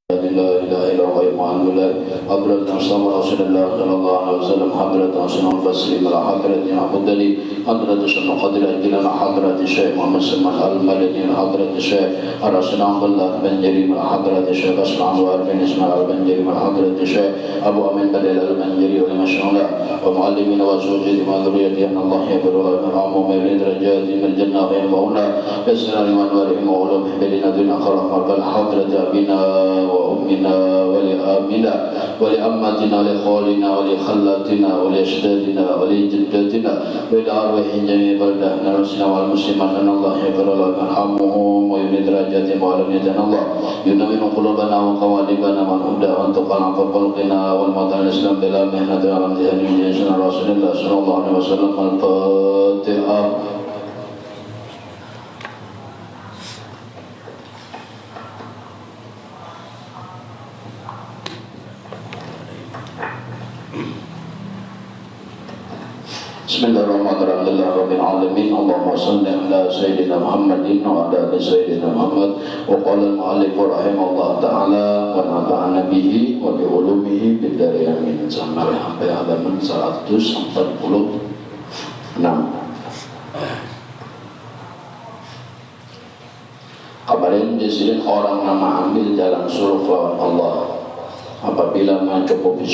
لا إله إلا هو يمان ولا حضرة مصطفى رسول الله صلى الله عليه وسلم حضرة حسن البصري على حضرة عبد لي حضرة شن قدر أجلنا حضرة الشيخ محمد سلمان المالكي حضرة الشيخ رسول عبد الله بن جريم حضرة الشيخ أسمع أنوار بن إسماعيل بن جريم حضرة الشيخ أبو أمين بدل بن جريم ولمشهور ومعلمين وزوجي وذريتي أن الله يبر ويرحم ويريد درجات من الجنة وينفعنا يسر وأنوارهم وعلوم حبلنا دون خلق مربل حضرة أبينا وأمنا ولآمنا ولأمتنا ولخالنا ولخلاتنا ولأجدادنا ولجداتنا ولأرواح جميع بلدنا المسلمين والمسلمات أن الله يغفر لهم ويرحمهم ويبني درجاتهم وعلم يدنا الله ينور قلوبنا وقوالبنا من هدى وانتقنا فقلقنا والموتى الإسلام بلا مهنة ولم تهني من جيشنا رسول الله صلى الله عليه وسلم الفاتحة. Bismillahirrahmanirrahim. Allahumma salli ala sayyidina Muhammadin wa ala ali sayyidina Muhammad. Wa qala al-mu'allif rahimahullah ta'ala wa nafa'ana bihi wa bi ulumihi bid dari amin. Sampai halaman 146. Kabarin jasirin orang nama ambil jalan surga Allah apabila mencukupi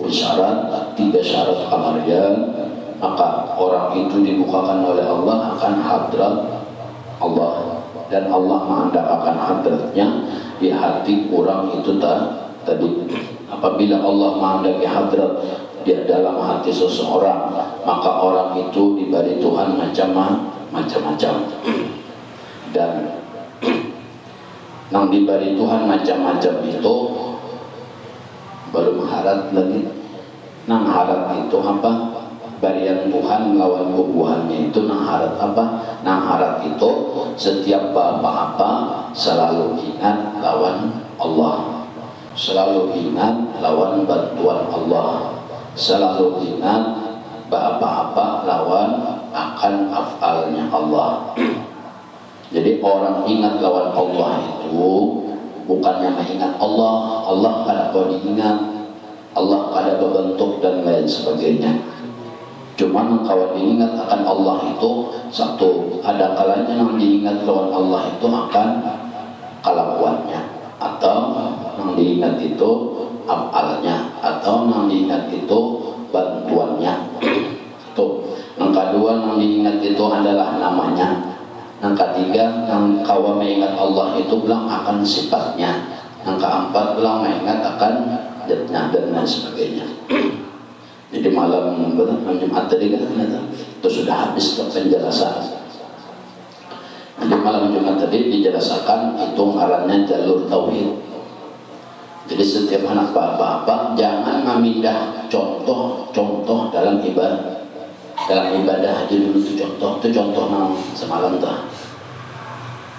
syarat, 3 syarat kamarian, maka orang itu dibukakan oleh Allah akan hadrat Allah, dan Allah mengandalkan hadratnya di hati orang itu tadi. Apabila Allah mengandalkan hadrat di dalam hati seseorang, maka orang itu diberi Tuhan macam-macam. Dan yang diberi Tuhan macam-macam itu belum harat lagi. Nang harat itu apa? Barian Tuhan lawan kubuhannya itu nang harat apa? Nang harat itu setiap apa-apa selalu ingat lawan Allah, selalu ingat lawan bantuan Allah, selalu ingat apa-apa lawan akan afalnya Allah. Jadi orang ingat lawan Allah itu bukannya mengingat Allah, Allah kada kau diingat, Allah kada berbentuk dan lain sebagainya. Cuman kalau diingat akan Allah itu satu, ada kalanya yang diingat lawan Allah itu akan kelakuannya, atau yang diingat itu afalnya, atau yang diingat itu bantuannya. Tuh. Yang kedua yang diingat itu adalah namanya. Yang ketiga, yang kawan mengingat Allah itu bilang akan sifatnya. Yang keempat bilang mengingat akan zatnya dan lain sebagainya. Jadi malam Jumat tadi kan itu sudah habis penjelasan. Jadi malam Jumat tadi dijelaskan itu ngarannya jalur tauhid. Jadi setiap anak apa-apa jangan memindah contoh dalam ibadah. Dalam ibadah aja dulu itu contoh nang semalam dah.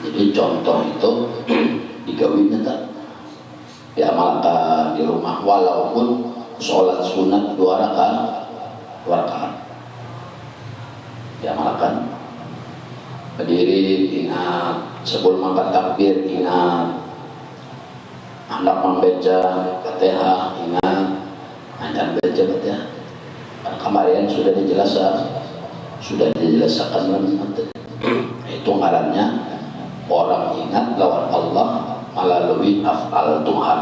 Jadi contoh itu digawinnya tak diamalkan di rumah, walaupun sholat sunat 2 rakaat diamalkan. Berdiri ingat, sebelum angkat takbir ingat, hendak membaca Fatihah ingat, hendak baca Fatihah. Kemarin sudah dijelaskan itu ngarannya orang ingat lawan Allah melalui afal Tuhan,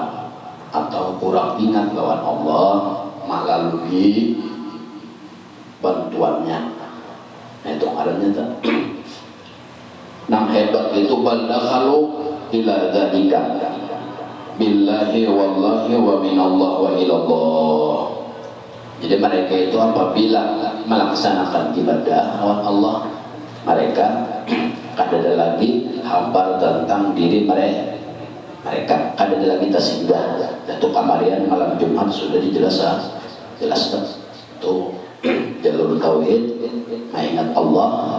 atau kurang ingat lawan Allah melalui bantuannya. Itu ngarannya nang hebat itu baldakhalu ila dzalika billahi wallahi wa minallah wa ilallah. Jadi mereka itu apabila melaksanakan ibadah lawan Allah, mereka kada lagi hambar tentang diri mereka kada lagi tersinggah. Itu kamarian malam Jumat sudah dijelaskan itu jalur tauhid, mengingat Allah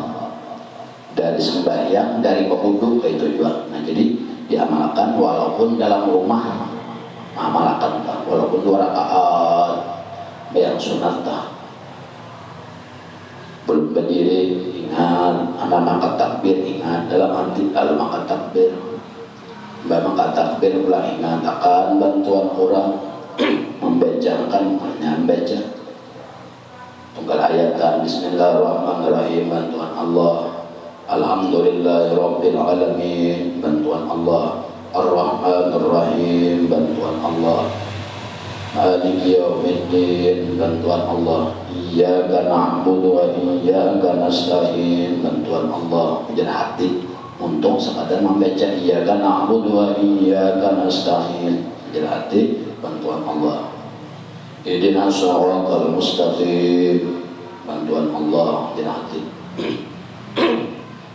dari sembahyang, dari berwudu ke itu juga. Nah jadi diamalkan walaupun dalam rumah, amalkan walaupun 2 rakaat yang sunat belum berdiri ingat, anda angkat takbir ingat, dalam hati kalau angkat takbir Memang kata takbir ulang mengatakan bantuan orang membacakan membaca tunggal ayatan Bismillahirrahmanirrahim bantuan Allah, Alhamdulillahirabbil alamin bantuan Allah, Ar-Rahmanir-Rahim bantuan Allah, Maliki yaumiddin bantuan Allah, Iyyaka na'budu wa iyyaka nasta'in bantuan Allah. Jadi hati untung sekadar membaca Iyyaka na'budu wa iyyaka nasta'in jadi hati bantuan Allah. Ihdinas shiratal mustaqim bantuan Allah jadi hati.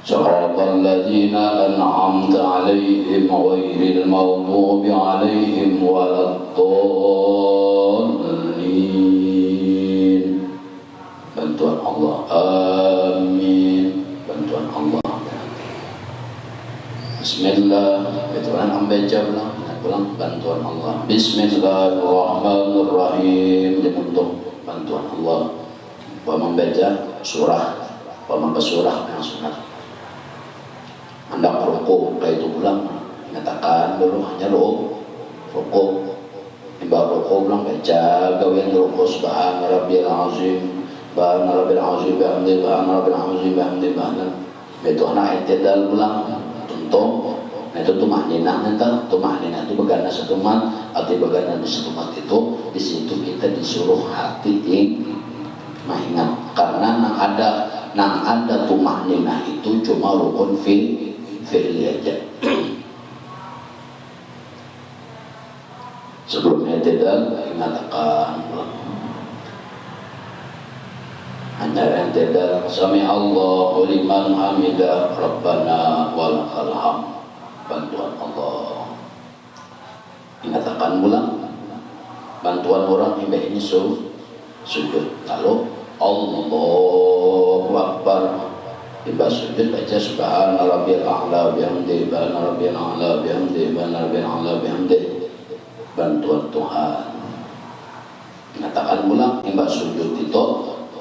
Shiratal ladzina an'amta 'alaihim ghairil maghdubi 'alaihim waladdallin bantuan Allah. Amin bantuan Allah. Bismillah bantuan ambaca pulang bantuan Allah. Bismillahirrahmanirrahim untuk bantuan Allah. Membaca surah, membaca surah yang sunat. Anda rukuk kayak itu pulang nyatakan dulu hanya rukuk. Imbang rukuk pulang baca gawian rukuk subhana rabbiyal azim, subhana rabbil azim bihamdi, subhana rabbil azim bihamdi itu anak i'tidal pulang. Tentu itu tumaninah tumaninah itu bagana setumat arti bagana di setumat itu di situ kita disuruh hati mengingat karena nang ada tumaninah itu cuma rukun fi'li aja. Sebelumnya tidak mengatakan hanya yang tidak sami Allahu liman hamidah rabbana walakal hamd bantuan Allah. Mengatakan ulang bantuan orang ini sujud lalu Allahu Akbar tiba sujud baca subhana rabbiyal a'la bihamdi subhana rabbiyal a'la bihamdi subhana rabbiyal a'la bihamdi bantuan Tuhan. Mengatakan ulang tiba sujud itu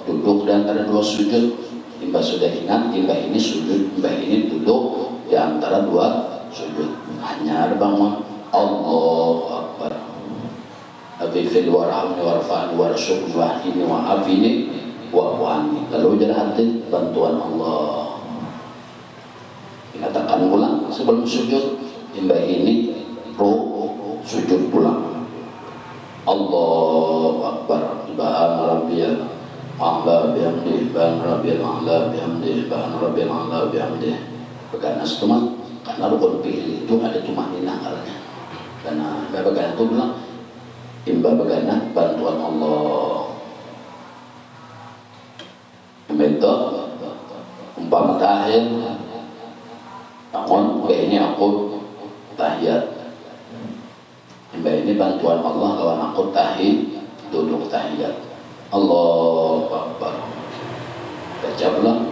duduk di antara dua sujud. Tiba sudah ingat tiba ini sujud tiba ini duduk di antara dua sujud. Hanya bangun Allahu Akbar Abifil warhamni warfa'ni warsyukni wahdini wa'afini wa'fu'ani lalu jadi hati bantuan Allah. Dikatakan ulang sebelum sujud tiba ini sujud pulang Allahu Akbar subhana rabbiyal a'la bihamdi subhana rabbiyal a'la bihamdi subhana rabbiyal a'la bihamdi begana setumat karena rukun fi'li itu ada tumaninah karena begana itu bilang imba begana bantuan Allah. Itu umpama tahiyat bangun ini aku tahiyat imba ini bantuan Allah kawan aku duduk tahiyat Allahu Akbar baca pulang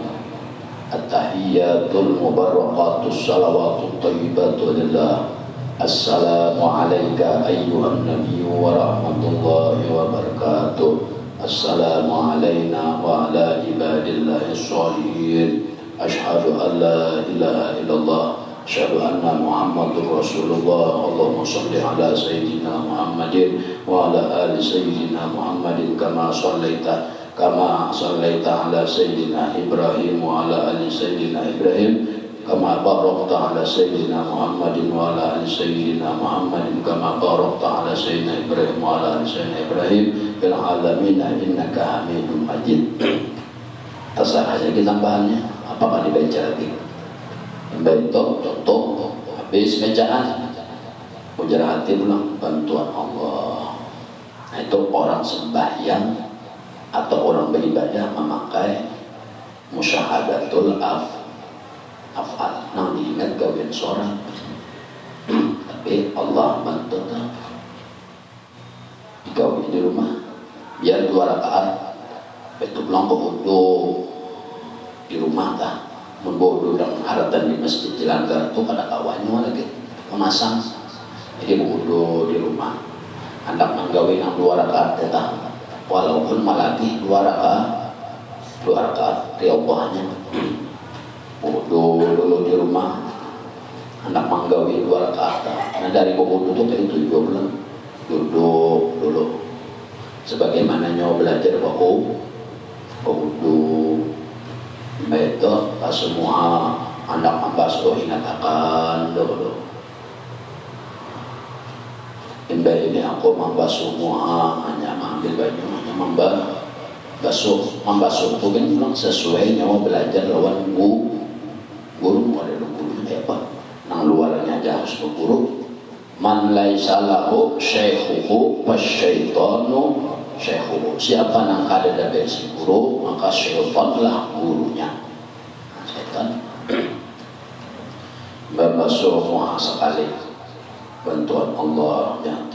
At-tahiyyatul mubarakatus salawatut thayyibatu lillah. Assalamu alayka ayyuhan nabiyyu wa rahmatullahi wa barakatuh. Assalamu alayna wa ala ibadillahi sholihin. Ashhadu an la ilaha illallah. Asyhadu anna Muhammadur Rasulullah. Allahumma shalli ala sayyidina Muhammadin wa ala ali sayyidina Muhammadin kama shallaita ala sayyidina Ibrahim wa ala ali sayyidina Ibrahim kama barakta ala sayyidina Muhammadin wa ala ali sayyidina Muhammadin kama barakta ala sayyidina Ibrahim wa ala ali sayyidina Ibrahim fil alamin innaka Hamidum Majid. Terserah saja tambahannya apakah dibaca lagi. Bentuk contoh habis bacaan ujar hati pulang bantuan Allah. Nah, itu orang sembahyang atau orang beribadah memakai musyahadatul af'al. Nah, diingat gawian seorang tapi Allah bantu gawian di rumah biar 2 rakaat itu pulang berwudu di rumah tak membodoh dan haratan di masjid Jelanggar itu kada kawannya lagi memasang jadi berwudu di rumah hendak menggawi 2 rakaat tetap walaupun malaki 2 rakaat riyadhahnya wudu dulu di rumah anak manggawi 2 rakaat. Nah dari wudu itu kayak itu juga bilang duduk dulu sebagaimana nyawa belajar wudu itu pas semua anak membasuh ingat akan dulu ini aku membasuh semua hanya mengambil baju hanya membasuh itu kan memang sesuai nyawa belajar lawan guru ada guru kayak apa nang luarnya aja harus berguru man laisa lahu syaikhuhu wasyaitanu syaikhuhu siapa nang kada dari si guru maka syaitanlah gurunya setan membasuh semua sekali bantuan Allah yang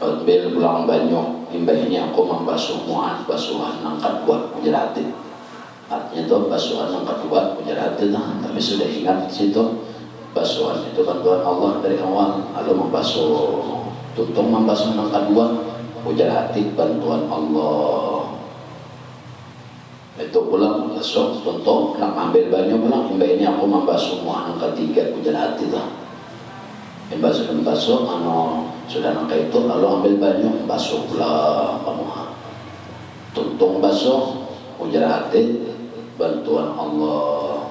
ambil pulang banyak imbah ini aku membasuh muan basuhan yang kedua menjeratin artinya itu basuhan yang kedua menjeratin tapi sudah ingat situ basuhan itu bantuan Allah dari awal lalu membasuh tutung membasuh yang kedua menjeratin bantuan Allah itu pulang basuh tutung nak ambil banyak pulang imbah ini aku membasuh muan yang ketiga menjeratin basuh sudah nangka itu lalu ambil banyak basuh pula pamuha tuntung basuh ujar hati bantuan Allah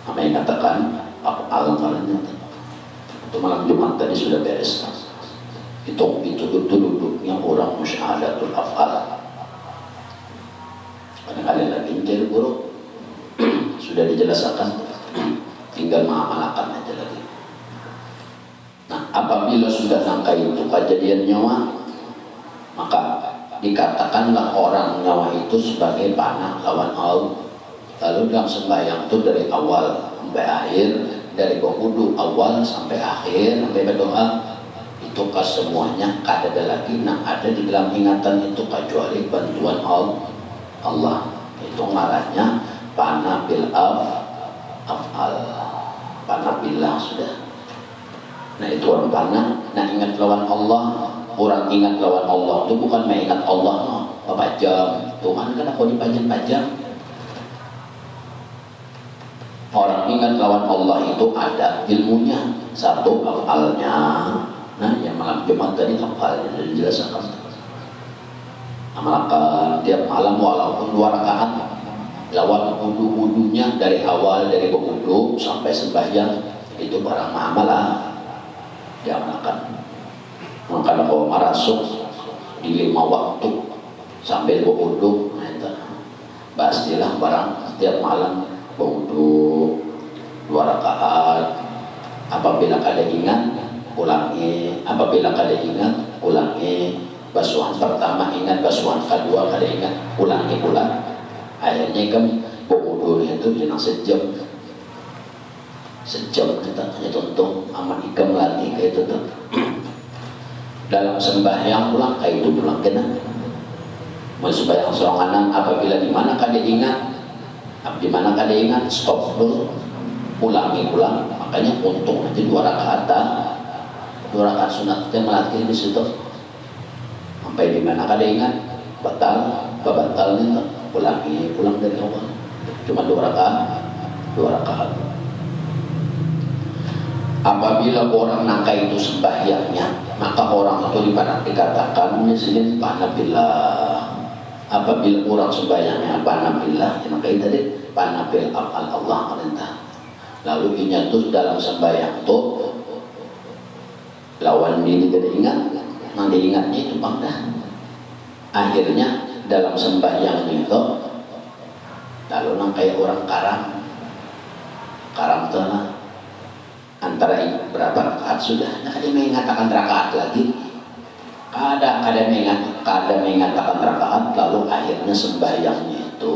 apa yang katakan apa alam-alamnya itu malam Jumat tadi sudah beres itu duduknya orang musyahadatul af'al kadang-kadang lagi mencari buruk sudah dijelaskan tinggal mengamalkan aja lagi. Nah, apabila sudah nangka itu kejadian nyawa, maka dikatakanlah orang nyawa itu sebagai panah lawan Allah. Lalu dalam sembahyang itu dari awal sampai akhir, dari wudu awal sampai akhir, sampai berdoa, itu semuanya kada ada lagi, nah ada di dalam ingatan itu kecuali bantuan Allah. Itu ngarannya panah bil af'al, panah billah sudah. Nah itu orang panah, nah ingat lawan Allah, orang ingat lawan Allah itu bukan mengingat Allah no, pajam, Tuhan kan aku dipajam-pajam. Orang ingat lawan Allah itu ada ilmunya, satu afalnya, nah yang malam Jumat tadi afalnya sudah dijelaskan. Amalkan tiap malam walaupun 2 rakaat, lawan wudu-wudunya dari awal dari wudu sampai sembahyang itu barang amalan. Diamalkan. Maka kalau marasuk di 5 waktu sambil wudu, nah itu pastilah barang setiap malam wudu 2 rakaat. Apabila kada ingat ulangi, apabila kada ingat ulangi. Basuhan pertama ingat, basuhan kedua kada ingat ulangi pula. Akhirnya kan wudu itu jenang sejam kita hanya tonton aman ikam lagi kayak itu tuh. Dalam sembahyang pulang kayak itu pulang kena mau sembahyang sorangan apabila di mana kada ingat stop dulu ulangi pulang. Makanya untung aja 2 rakaat 2 rakaat sunat kita melatih di situ sampai di mana kada ingat batal nih ulangi pulang dari awal cuma 2 rakaat. Apabila orang nangka itu sembahyangnya, maka orang itu dikatakan misalnya panabillah. Apabila orang sembahyangnya panabillah, maka itu tadi panabil afal Allah perintah. Lalu ini tuh dalam sembahyang itu lawan diri kada ingat, nanti ingatnya itu bangda. Akhirnya dalam sembahyang itu lalu nangka orang karam tanah antara berapa rakaat sudah, nah ada mengatakan rakaat lagi, kada mengatakan rakaat, lalu akhirnya sembahyangnya itu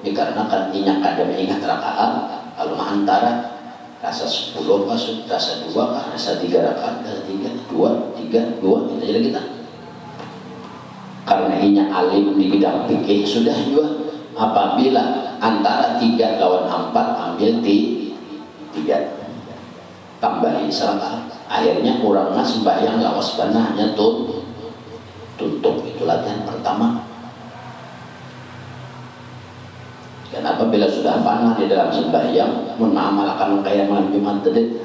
dikarenakan inyak kada mengingat rakaat, lalu antara rasa 10 masuk, rasa 2 rasa 3 rakaat, rasa 3, 2, 3, 2 kita jadi kita. Karena inyak alim di bidang fikih sudah juga apabila antara 3 lawan 4 ambil 3 tambahi salah, akhirnya orangnya sembahyang lawas banahnya tutup itu latihan pertama. Dan apabila sudah masukkanlah di dalam sembahyang mengamalkan kayak malam Jumat tadi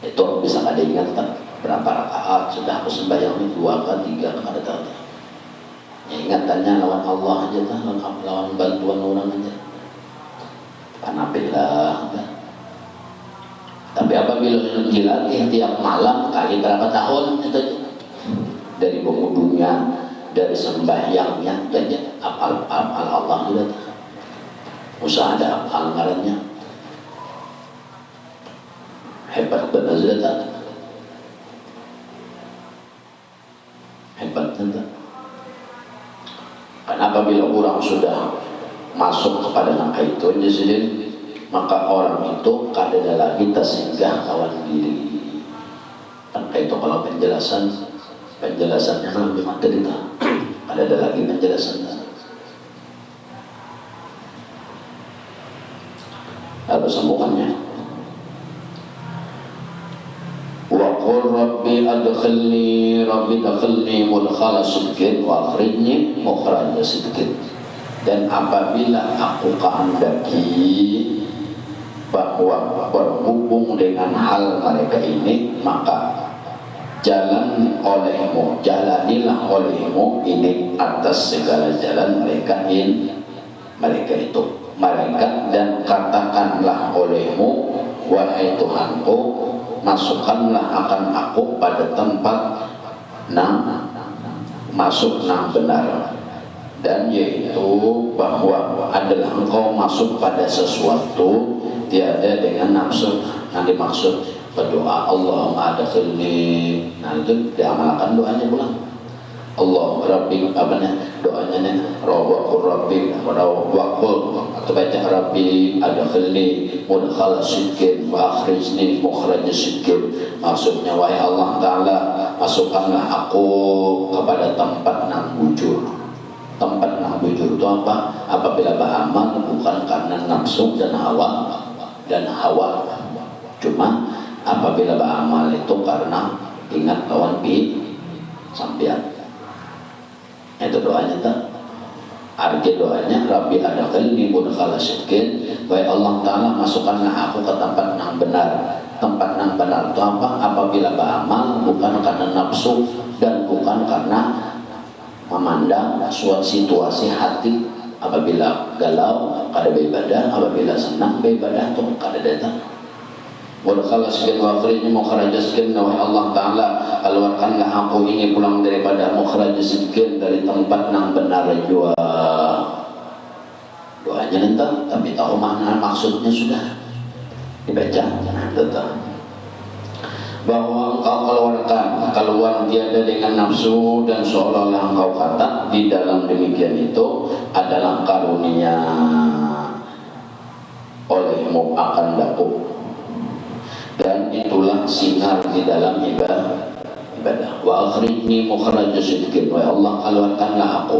itu bisa ada ingat tak berapa rakaat sudah aku sembahyang ini 2 ke 3 ke ada tahu ya, ingatannya lawan Allah aja tak lawan bantuan orang aja panapilah kan. Tapi apabila dilatih tiap malam kali berapa tahun itu dari pengudunya dari sembahyangnya saja apal Allah juga usaha ada apal ngarannya hebat benar tak hebat tak. Karena apabila orang sudah masuk kepada langkah itu jadi maka orang itu kadang lagi tersinggah kawan diri. Maka itu kalau penjelasannya kan lebih materi tak ada lagi penjelasannya. Apa sambungannya? Waqul rabbi adkhilni mudkhala sidqin wa akhrijni mukhraja sidqin. Dan apabila aku kehendaki bahwa berhubung dengan hal mereka ini maka jalanilah olehmu ini atas segala jalan mereka itu mereka dan katakanlah olehmu wahai Tuhanku masukkanlah akan aku pada tempat masuk benar dan yaitu bahwa adalah engkau masuk pada sesuatu tiada dengan nafsu yang dimaksud berdoa Allahumma adkhilni nah itu diamalkan doanya pulang Allah Rabbi doanya nih Waqul Rabbi waqul atau baca Rabbi adkhilni mudkhala sidqin wa akhrijni mukhraja sidqin maksudnya wahai Allah Ta'ala masukkanlah aku kepada tempat nang bujur itu apa? Apabila beramal bukan karena nafsu dan hawa cuma apabila beramal itu karena ingat lawan sampian itu doanya tak arti doanya Rabbi adkhilni mudkhala sidqin wahai Allah Ta'ala masukkanlah aku ke tempat yang benar itu apa? Apabila beramal bukan karena nafsu dan bukan karena memandang suatu situasi hati apabila galau kada beribadah apabila senang beribadah itu kada datang mudkhala sidqin wa akhrijni mukhraja sidqin wahai Allah Ta'ala keluarkanlah aku ini pulang daripada mukhraja sidqin dari tempat yang benar jua doanya nanti tapi tahu makna maksudnya sudah dibaca tetap bahwa engkau keluar tiada dengan nafsu dan seolah-olah engkau kata di dalam demikian itu adalah karunia olehmu akan daku dan itulah sinar di dalam ibadah wa akhrijni mukhraja sidqin wa Allah keluarkanlah aku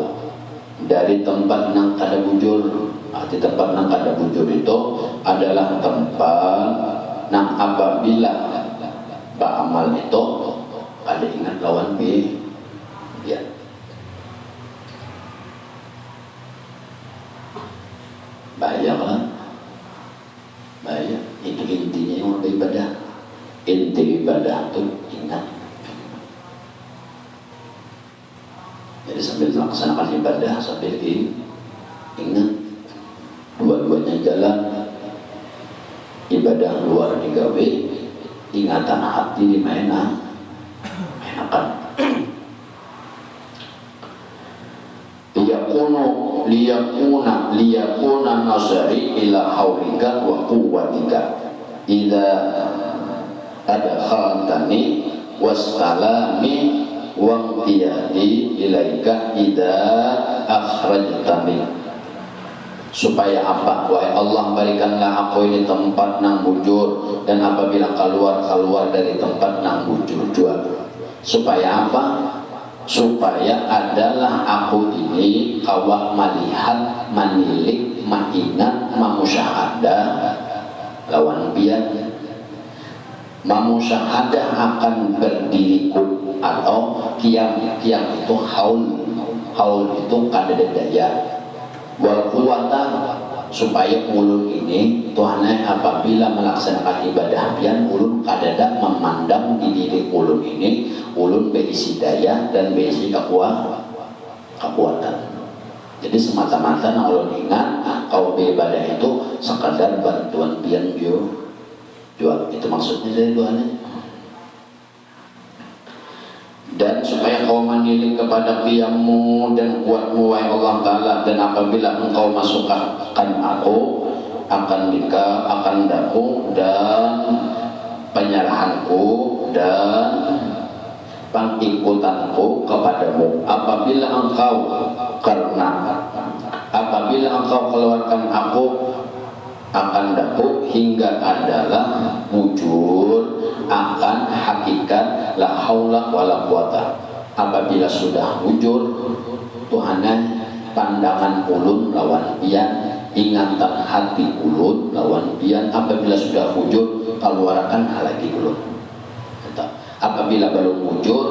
dari tempat nang kada bujur arti tempat nang kada bujur itu adalah tempat nang apabila beramal itu ada ingat lawan ya bahaya itu intinya yang beribadah inti ibadah itu ingat jadi sambil melaksanakan ibadah sambil ingat dua-duanya jalan ibadah luar digawe ingatan hati dimainkan liyakuna nasari ila haulika wa quwwatika idza adkhaltani wastalami wa qiyadi ilaika idza akhrajtani supaya apa? Wahai Allah berikanlah aku ini tempat nang bujur dan apabila keluar dari tempat nang bujur jua supaya apa? Supaya adalah aku ini kawah melihat manilik mengingat mamusyahadah lawan biar mamusyahadah akan berdiriku atau kiam itu haul itu kada daya wal quwata supaya ulun ini Tuhannya apabila melaksanakan ibadah pian ulun kadada memandang di diri ulun ini ulun berisi daya dan berisi kekuatan. Jadi semata-mata nah ulun ingat kau beribadah itu sekadar bantuan pian jual itu maksudnya dari Tuhannya. Dan supaya kau mandiri kepada qiyammu dan kuatmu wahai Allah Ta'ala, dan apabila engkau masukkan aku akan daku dan penyerahanku dan pengikutanku kepadamu apabila engkau keluarkan aku akan daku hingga adalah wujud akan hakikat la haula wala quwata. Apabila sudah wujud Tuhanan pandangan ulun lawan pian, ingatan hati ulun lawan pian. Apabila sudah wujud keluarkan lagi ulun. Apabila belum wujud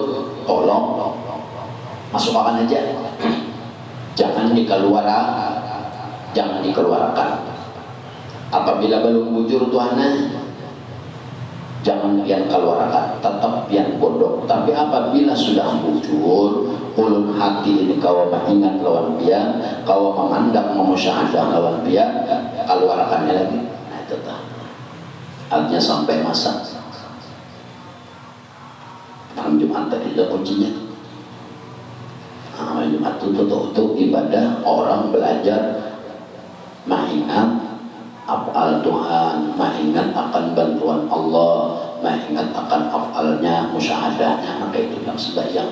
tolong masukkan aja. Jangan dikeluarkan. Apabila belum wujud Tuhanan jangan pian keluarkan, tetap pian bodoh. Tapi apabila sudah wujud ulun hati ini kau mengingat lawan pian, kau memandang memusyahadah lawan pian, keluarkannya lagi. Nah itu tak artinya sampai masa malam Jumat tadi itu kuncinya. Malam Jumat itu ibadah orang belajar mengingat af'al Tuhan, mengingat akan bantuan Allah, mengingat akan af'alnya, musyahadahnya. Maka itu dalam sembahyang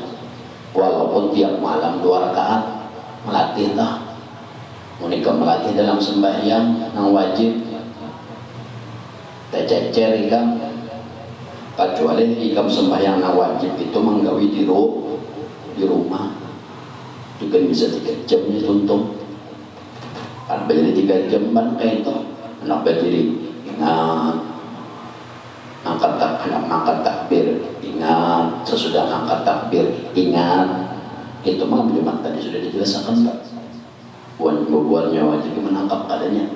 walaupun tiap malam 2 rakaat melatih lah menikah melatih dalam sembahyang yang wajib tececer ikam kecuali ikam sembahyang yang wajib itu menggawi di rumah juga bisa 3 jam ya tuntung kan beli 3 jam kan kayak itu nak berdiri ingat angkat takbir ingat sesudah angkat takbir ingat itu malam Jumat tadi sudah dijelaskan Pak buannya wajib menangkap adanya.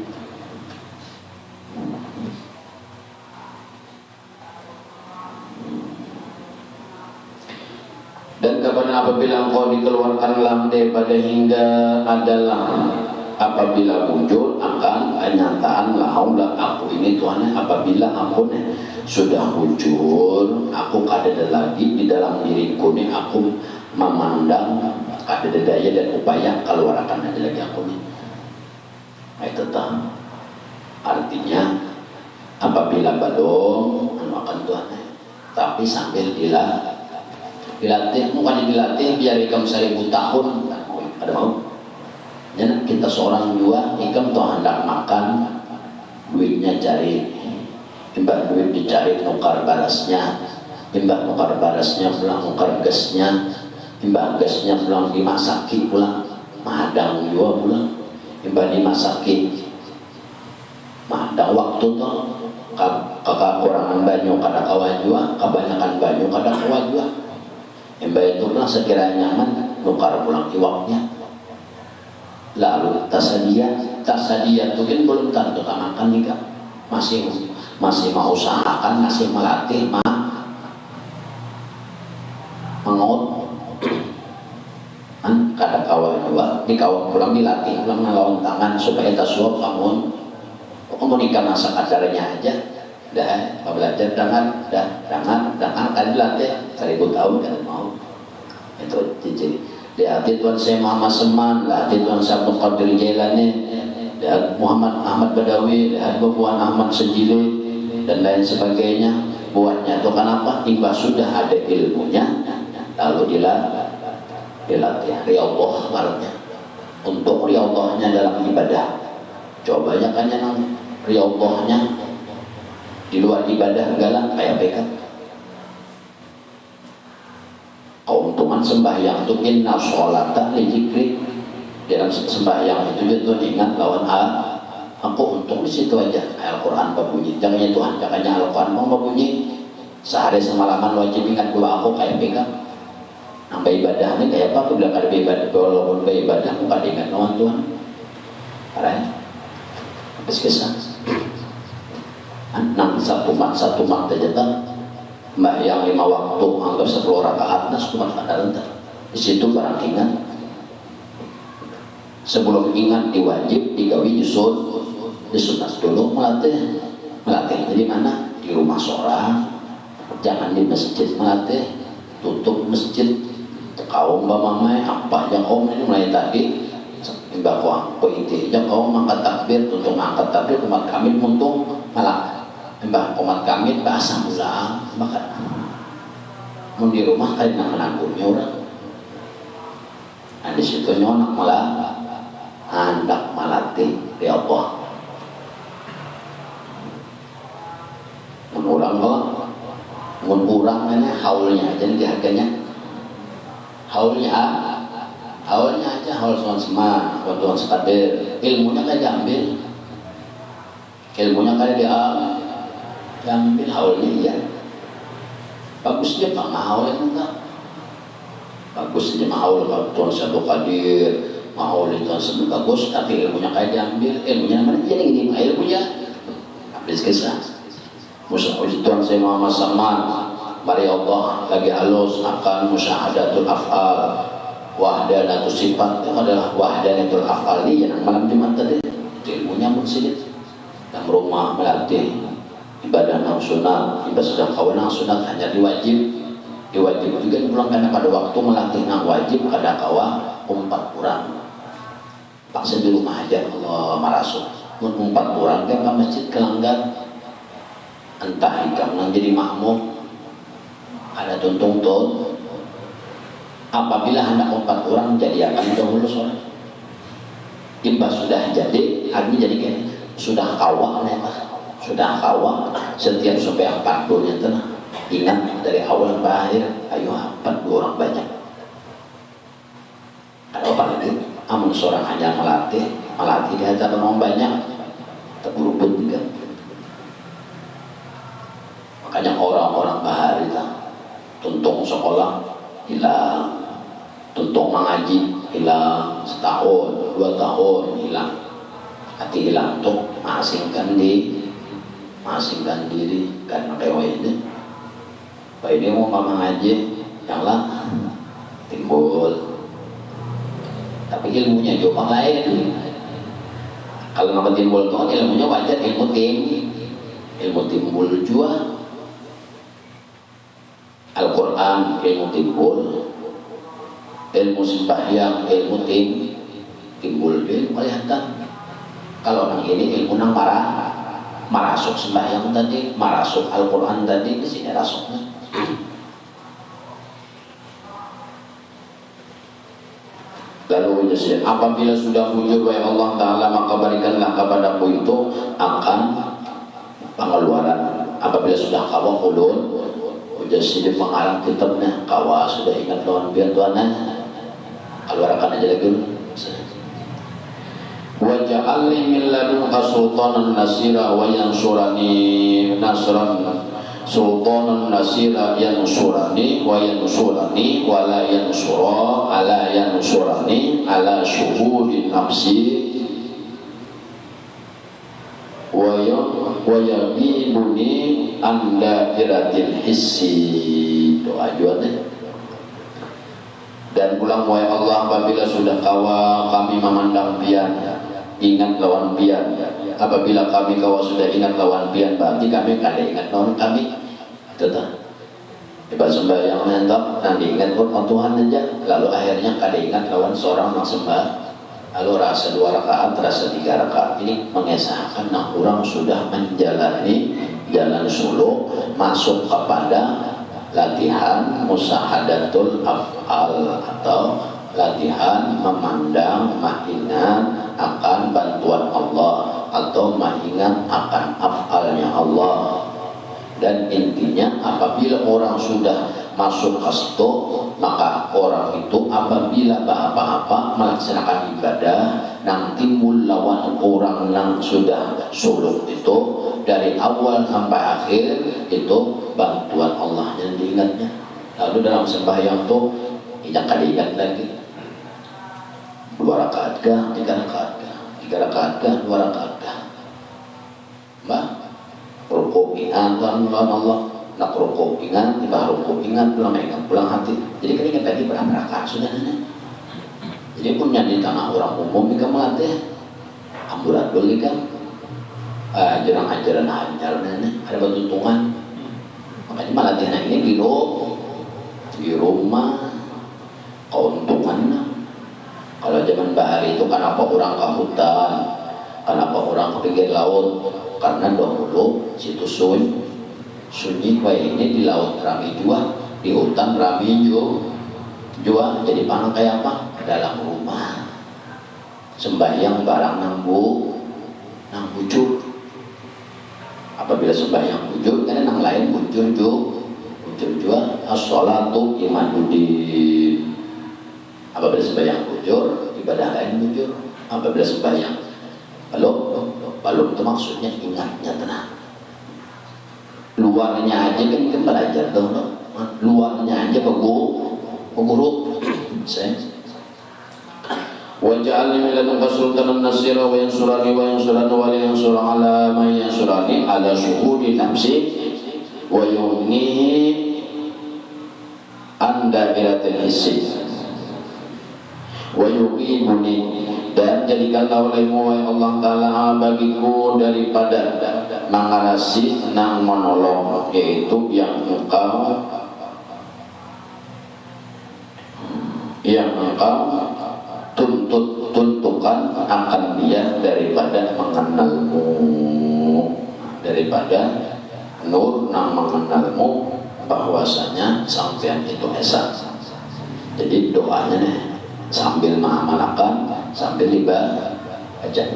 Dan kapan apabila engkau dikeluarkan daripada hingga adalah apabila muncul akan kenyataan la haula aku ini Tuhan apabila aku sudah muncul aku kadada lagi di dalam diriku nih aku memandang kadada daya dan upaya keluarkan aja lagi aku nih. Nah, itu artinya apabila belum akan Tuhan tapi sambil dilatih bukan dilatih biar ikam 1000 tahun ada mau. Jadi kita seorang jua ikam tuh hendak makan duitnya cari imbah duit dicari nukar barasnya imbah nukar barasnya pulang nukar gasnya imbah gasnya pulang dimasaki pulang mahadang jua pulang imbah dimasaki mahadang waktu tuh kekurangan banyu kada kawan jua kebanyakan banyu kada kawan jua imbah itu pulang sekiranya nyaman nukar pulang iwaknya. Lalu tasadia itu kan belum tentu makan nih kan masih mau usahakan masih melatih mengaut kan kada kawan juga di kawan pulang dilatih pulang melawan tangan supaya tasuap kamu nikah masa kadarnya aja dah belajar dengan kan dilatih 1000 tahun kan mau itu jadi lihat Tuan saya Muhammad Seman, lihat Tuan saya Abdul Qadir Jailani, lihat Muhammad Ahmad Badawi, lihat Bapuan Ahmad Senjili dan lain sebagainya. Buatnya itu kenapa? Imbah sudah ada ilmunya, lalu dilatih riyadhah artinya. Untuk riyadhahnya dalam ibadah. Coba ya kan yang riyadhahnya di luar ibadah galang kayak bekat. Keuntungan sembahyang itu inna sholata li dzikri dalam sembahyang itu dia tuh ingat lawan aku untung di situ aja Al-Quran berbunyi jangannya Tuhan jangannya Al-Quran mau berbunyi sehari semalaman wajib ingat doa aku kayak pegang nambah ibadah ini kayak apa aku bilang ada ibadah walaupun beribadah aku kada ingat lawan Tuhan karena Kisah enam satu mat ternyata mbak yang 5 waktu anggap 10 rakaat nas cuma ada rendah. Di situ barang ingat sebelum ingat diwajib digawi jusul disunat dulu melatih di mana di rumah seorang, jangan di masjid melatih, tutup masjid kaum bamamai apa yang om ini mulai tadi bahwa pointi yang kaum angkat takbir untuk angkat takbir umat kami untuk malah mbah umat kami bahasa ulang maka mau di rumah kalian menanggungnya orang. Nah di situ nyonak malah hendak melatih di Allah. Menurang ini haulnya aja nih harganya. Haulnya aja haul soal semua, bantuan sekadir. Ilmunya kan diambil. Ilmunya kan diambil haulnya ya. Bagusnya Pak Mahaul itu enggak. Bagusnya Mahaul bantuan satu kadir. Mahaul itu sebut bagus tapi ilmunya kayak diambil. Ilmunya mana jadi gini ilmunya. Habis kisah. Musa Tuhan saya Muhammad Salman mari Allah lagi halus akan musyahadatul af'al wahdanatul sifat yang adalah wahdanatul af'al ini yang malam Jumat tadi ilmunya mursyid dalam rumah melatih ibadah nang sunat ibadah sedang kawan nang sunat hanya diwajib juga dipulangkan pada waktu melatih nang wajib kada kawa umpat kurang paksa di rumah aja Allah marasuk umpat kurang kan ke masjid kelanggar entah hikam yang jadi makmum ada tuntung apabila hendak 4 orang jadi akan dahulu sholat imbas sudah jadi artinya jadi gini sudah kawak sudah kawak setiap sampai 40 nya tenang ingat dari awal sampai akhir ayo 40 orang banyak ada apa lagi amun seorang hanya melatih di hadapan orang banyak terburu-buru juga. Makanya orang-orang bahari tuntung sekolah hilang, tuntung mengaji hilang, setahun, 2 tahun hilang, hati hilang tuh mengasingkan diri karena dewa ini. Pak ini mau mengaji, yang lah timbul, tapi ilmunya juga lain. Kalau nama timbul tuh ilmunya wajar ilmu timbul juga. Al-Quran ilmu timbul, ilmu sembahyang ilmu timbul dia kelihatan. Kalau nang ini ilmu nang marasuk sembahyang tadi, marasuk Al-Quran tadi ke sini rasuknya. Lalu apabila sudah bujur wahai Allah Ta'ala maka berikanlah kepadaku itu akan pengeluaran. Apabila sudah kawa ulun jadi pengarang kitabnya kawa sudah ingat lawan biar tuannya keluarkan aja lagi wa ja'alni min ladunka sultanan nasira wa yansurani nasran sultanan nasira yansurani wa yansurani wa la yansura ala yansurani ala syuhudi nafsi wa yabibuni anda iratil hissi doa jualnya. Dan pulang wahai Allah apabila sudah kawa kami memandang pian ingat lawan pian, apabila kami kawa sudah ingat lawan pian berarti kami kada ingat lawan kami tetap ibadah sembahyang mentok nanti ingat pun Tuhan aja lalu akhirnya kada ingat lawan seorang yang sembah lalu rasa 2 rakaat rasa 3 rakaat ini mengesahkan nah orang sudah menjalani jalan suluk masuk kepada latihan musahadatul af'al atau latihan memandang mengingat akan bantuan Allah atau mengingat akan af'alnya Allah. Dan intinya apabila orang sudah masuk ke situ maka orang itu apabila apa-apa melaksanakan ibadah nang timbul lawan orang yang sudah suluk itu dari awal sampai akhir itu bantuan Allah yang diingatnya. Lalu dalam sembahyang itu tidak kali ingat lagi 2 rakaat kah, 3 rakaat kah, 3 rakaat kah, 2 rakaat kah. mbak rukuk ingat Tuhan Allah, nak rukuk ingat, tiba rukuk ingat, pulang hati. Jadi kan ingat tadi berapa rakaat sudah nenek. Jadi punya di tanah orang umum jika melatih amburadul jika ajaran hajar nenek ada tuntungan. Makanya melatih anak ini di rumah keuntungan. Kalau zaman bahari itu kenapa orang ke hutan, kenapa orang ke pinggir laut? Karena dahulu situ sunyi ini di laut rami jua, di hutan rami jua. Jadi panang kayak apa? Dalam rumah sembahyang barang nang bujur. Apabila sembahyang bujur, karena nang lain bujur jua as-sholatu imaduddin. Apabila sembahyang bujur, ibadah lain bujur. Apabila sembahyang balum itu maksudnya ingatnya tenang. Luarnya aja kan kita belajar dong. Luarnya aja peguruk. Waj'alni min ladunka sultanan nasira wa yansurani wa yansur ala man yansurani ala syuhudi nafsi wa yugnihi an dairatil hissi wa yuqimuni, dan jadikanlah olehmu wahai Allah Ta'ala bagiku daripada mengarasi nang menolong, yaitu yang engkau tuntukan akan dia daripada mengenalmu, daripada nur nang mengenalmu bahwasanya sampean itu esa. Jadi doanya nih sambil mengamalkan, sambil ibadah aja.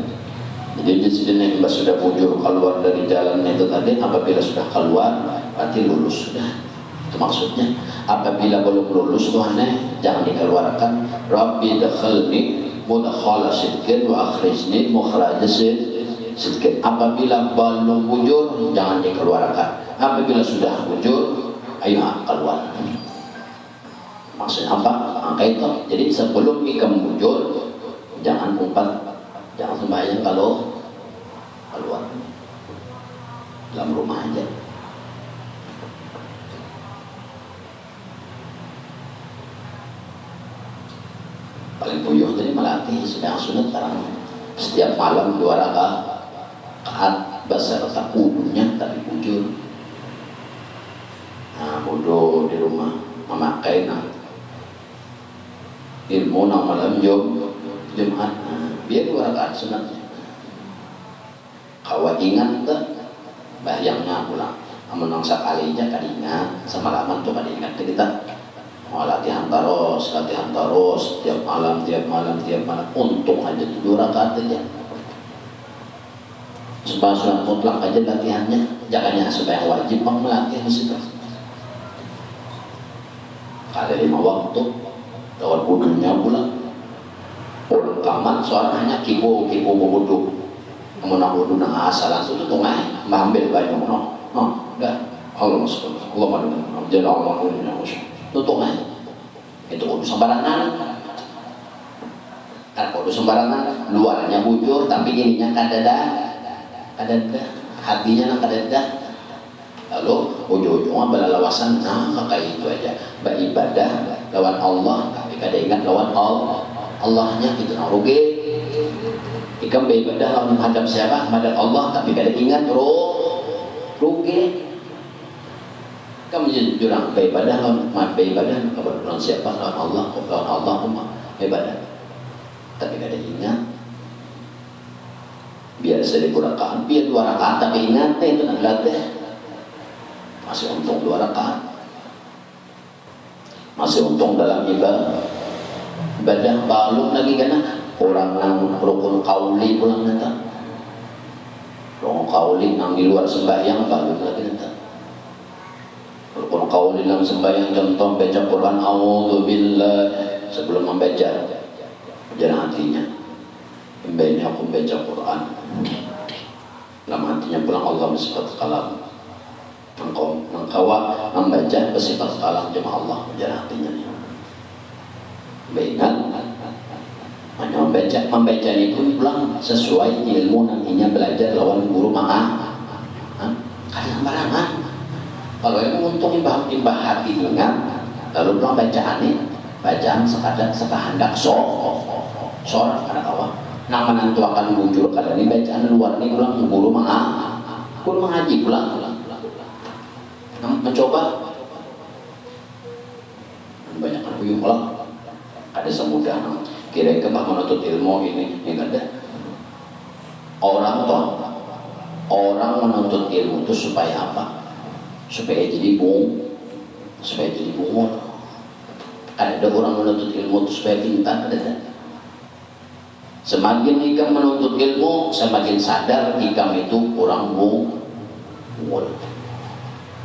Jadi disini mbak sudah bujur keluar dari jalan itu tadi, apabila sudah keluar berarti lulus sudah. Itu maksudnya. Apabila belum lulus Tuhannya jangan dikeluarkan. Rabbi dakhilni mudakhala sidqin wa akhrijni mukhraja sidqin. Apabila belum bujur jangan dikeluarkan. Apabila sudah bujur ayo keluar. Maksudnya apa? Angka itu. Jadi sebelum ikam bujur jangan umpat, jangan sembahyang kalau keluar, dalam rumah aja. Paling puyuh tadi melatih sedang sunat sekarang setiap malam 2 rakaat beserta wudunya tapi bujur. Nah wudu di rumah memakai ilmu malam Jumat, biar 2 rakaat sunatnya. Kawa ingat tak bayangnya pulang menang sekali aja kadingat semalaman tuh kadingat kita mau latihan terus tiap malam untung aja 7 rakaat aja. Sembahyang sunat mutlak aja latihannya, jangannya sembahyang wajib bang melatih mesti kali 5 waktu lawan wudunya pulang orang tamat soalnya kipu wudu menang wudu nang asal langsung tuh ngai ambil banyak udah Allah masuk Allah madu jadi Allah punya tutup ngai itu wudu sembarangan kan wudu sembarangan luarnya bujur tapi ininya kadada hatinya nang kadada. Lalu ujung-ujungnya berlawasan kayak itu aja beribadah lawan Allah tapi kada ingat lawan Allahnya itu rugi. Ikam beribadah lawan menghadap siapa? Menghadap Allah tapi kada ingat rugi. Kamu jurang beribadah lawan lawan siapa? Lawan Allah beribadah tapi kada ingat. Biar sedikit rakaat, biar 2 rakaat tapi ingat itu nak latih. Masih untung 2 rakaat, masih untung dalam ibadah balum lagi karena orang nang rukun kauli pulang nanti rukun kauli nang di luar sembahyang balum lagi nanti rukun kauli nang sembahyang contoh baca Quran a'udzubillah sebelum membaca jangan hatinya ini aku baca Quran dalam hatinya pulang Allah bersifat kalam engkau membaca bersifat kalam cuma Allah jangan hatinya baikkan hanya membaca itu pulang sesuai ilmu nantinya belajar lawan guru karena barangan. Kalau yang untung imbah hati ingat, lalu bilang bacaan sekahandak seorang karena kawan. Nang menantu akan muncul karena ini bacaan luar ini pulang guru mengaji pulang. Mencoba banyak anak uyung pulang. Ada semudah kira kira menuntut ilmu ini ada. Orang menuntut ilmu itu supaya apa? Supaya jadi bungut. Ada orang menuntut ilmu itu supaya pintar, ada. Semakin ikam menuntut ilmu, semakin sadar ikam itu orang bungut.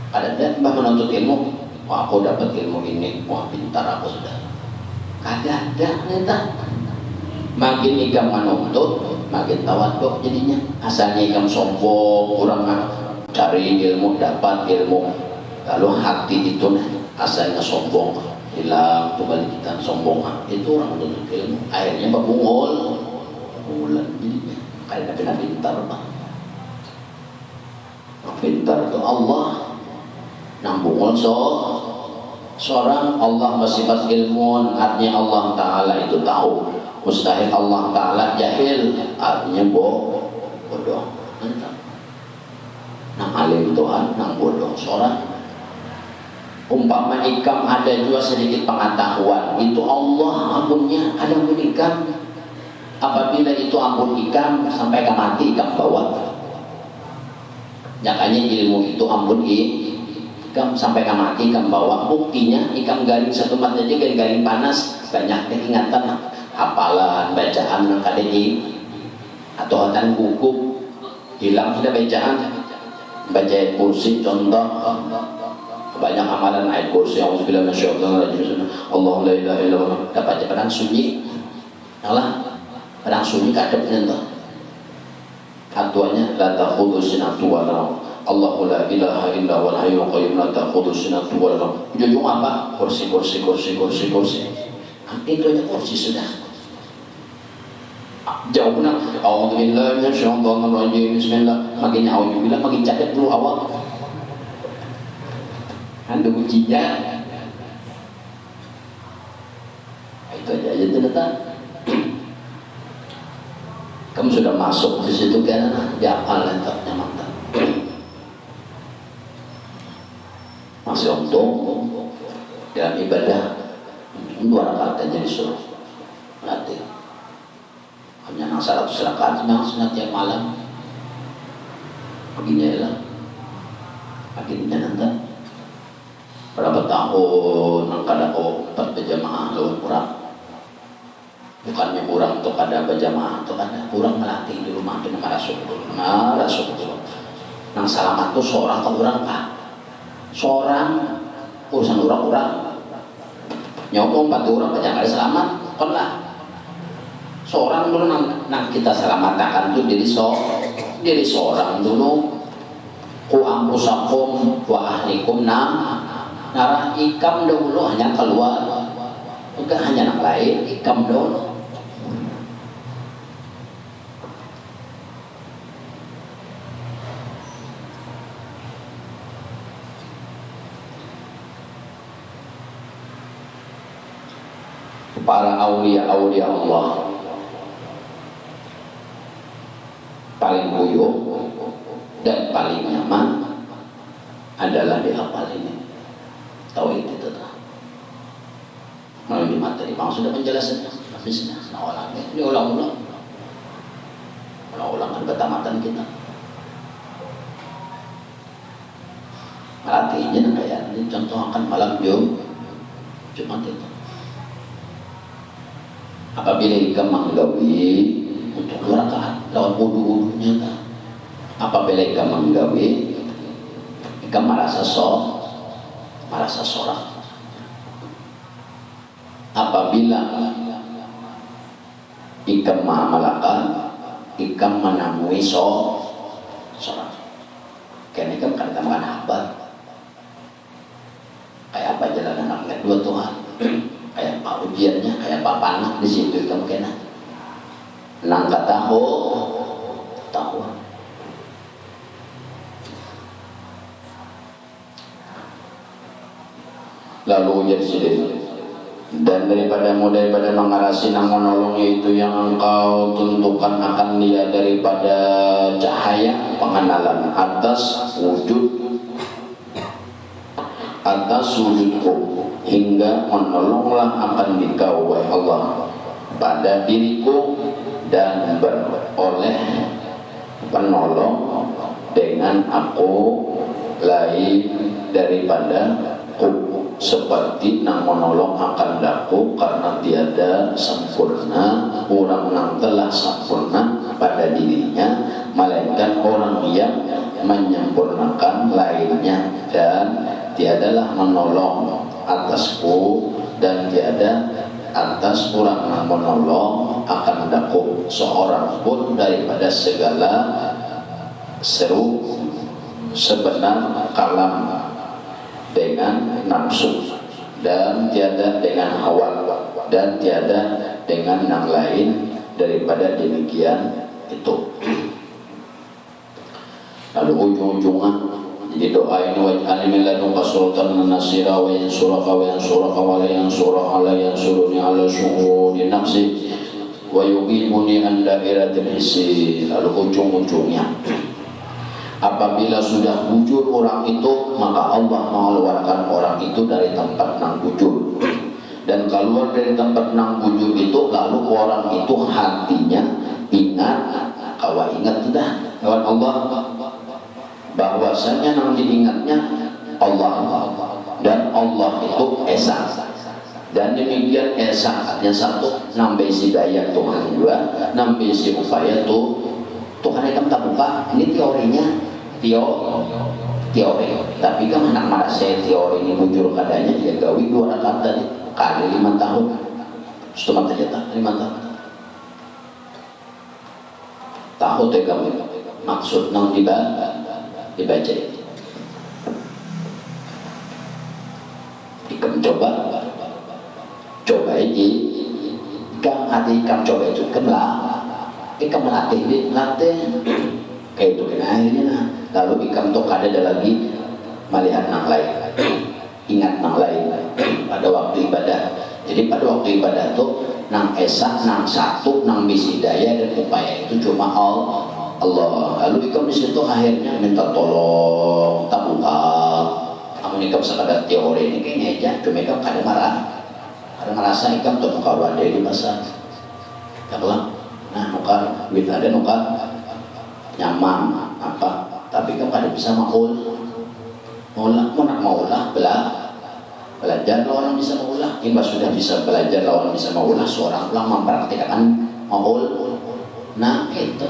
Ada mbah menuntut ilmu, wah aku dapat ilmu ini, wah pintar aku sudah. Ada neta. Makin ikam menuntut, makin tawaduk jadinya. Asalnya ikam sombong, orang cari ilmu, dapat ilmu, lalu hati itu asalnya sombong, hilang tuh balik kita sombong, itu orang menuntut ilmu, akhirnya babungul. Bulan jadinya kayak nabi pintar pak. Pintar itu Allah nambungul seorang Allah bersifat ilmu, artinya Allah Ta'ala itu tahu. Mustahil Allah Ta'ala jahil, artinya bodoh. Nang alim Tuhan, nang bodoh seorang. Umpama ikam ada juga sedikit pengetahuan, itu Allah ampunnya, ada ampun ikam. Apabila itu ampun ikam sampai ke mati ikam bawa. Makanya ilmu itu ampun ikam sampai ke mati ikam bawa. Buktinya ikam garing satu mat aja garing panas, banyak ingatan, hafalan, bacaan yang kadang atau hatan buku hilang sudah bacaan. Baca ayat kursi contoh. Banyak amalan ayat kursi yang bilang nasyaallah Allah la ilaha illallah dapat padang sunyi. Allah padang sunyi kadepnya tuh. Atuannya la ta'khudhu sinatun wa la Allahu la ilaha illa huwal hayyul qayyum la ta'khudhu sinatun wa la. Ujung apa? Kursi. Itu aja kursi sudah. Jauh benar. Auzubillahi minasyaitonir rajim. Bismillah. Makin auzubillah makin capek dulu awal. Anda ujinya. Itu aja ternyata. Kamu sudah masuk di situ kan, diapal lengkapnya mantap. Masih untung dalam ibadah 2 rakaat aja disuruh latih. Hanya 100 rakaat sunat tiap malam. Begini lah. Akhirnya nanti berapa tahun nangkada berjamaah lawan kurang. Bukannya kurang untuk ada berjamaah, untuk ada kurang melatih di rumah dengan marasuk dulu. Nang salamat tuh seorang atau orang pak, seorang urusan orang nyokong 4 orang banyak kali selamat, kan lah. Seorang dulu nang kita selamatkan tuh diri seorang dulu. Ku ampusakum wa ahlikum nara ikam dulu hanya keluar, bukan hanya yang lain ikam dulu. Para aulia Allah paling guyup dan paling nyaman adalah dihafal ini tauhid itu tuh. Melalui materi bang sudah menjelaskan habisnya ini ulang-ulang kan ketamatan kita melatihnya kayak ini contoh akan malam Jumat itu. Apabila ikam menggawi untuk 2 rakaat lawan wudu-wudunya kan. Apabila ikam menggawi ikam merasa sorak. Apabila ikam ma'amalakan ikam menamui sorak. Karena ikam kan kita makan habat. Kayak apa jalan anak dua Tuhan. Kayak apa ujiannya, kayak apa panah di situ kamu kena. Nangka tahu. Lalu ujar sidin, dan daripada mengarasi nang menolong yaitu yang engkau tentukan akan dia daripada cahaya pengenalan atas wujudku hingga menolonglah akan dikau wahai Allah pada diriku dan beroleh penolong dengan aku lain daripada seperti nang menolong akan daku karena tiada sempurna orang yang telah sempurna pada dirinya melainkan orang yang menyempurnakan lainnya, dan tiadalah menolong atasku dan tiada atas orang yang menolong akan daku seorang pun daripada segala seru sebenar kalam dengan nafsu, dan tiada dengan hawa, dan tiada dengan yang lain daripada demikian itu. Lalu ujung-ujungnya jadi doa ini, waj'alni min ladunka sultanan nasira wa yansuraka wa la yansuruni ala syuhudi nafsi wa yuqimuni an dairatil hissi. Lalu ujung-ujungnya apabila sudah bujur orang itu, maka Allah mengeluarkan orang itu dari tempat nang bujur, dan keluar dari tempat nang bujur itu, lalu orang itu hatinya ingat, kawa ingat sudah kawan Allah, bahwasanya nang diingatnya Allah, dan Allah itu esa, dan demikian esa yang satu nambah isi daya Tuhan, dua nambah isi upaya Tuhan itu tak buka. Ini teori, tapi kan anak merasa teori ini bujur kadanya dia gawi 2 rakaat tadi kali 5 tahun setengah ternyata 5 tahun tahu tegam maksud nang dibaca ikam coba ini ikam hati ikam coba itu ikam melatih kayak itu kena akhirnya nah. Lalu ikam tuh ada lagi melihat nang lain, ingat nang lain pada waktu ibadah. Jadi pada waktu ibadah tuh nang esa, nang satu, nang bisi daya dan upaya itu cuma Allah. Lalu ikam di situ akhirnya minta tolong, tak buka. Amun ikam sekadar teori ini kayaknya aja, cuma ikam kada merasa ikam tuh nukar wadai di pasar. Ya belang, nah nukar, duit ada nukar nyaman apa, tapi kan kada bisa maulah belajar lawan bisa maulah. Imbas sudah bisa belajar lawan bisa maulah, seorang pulang mempraktikkan maul. Nah itu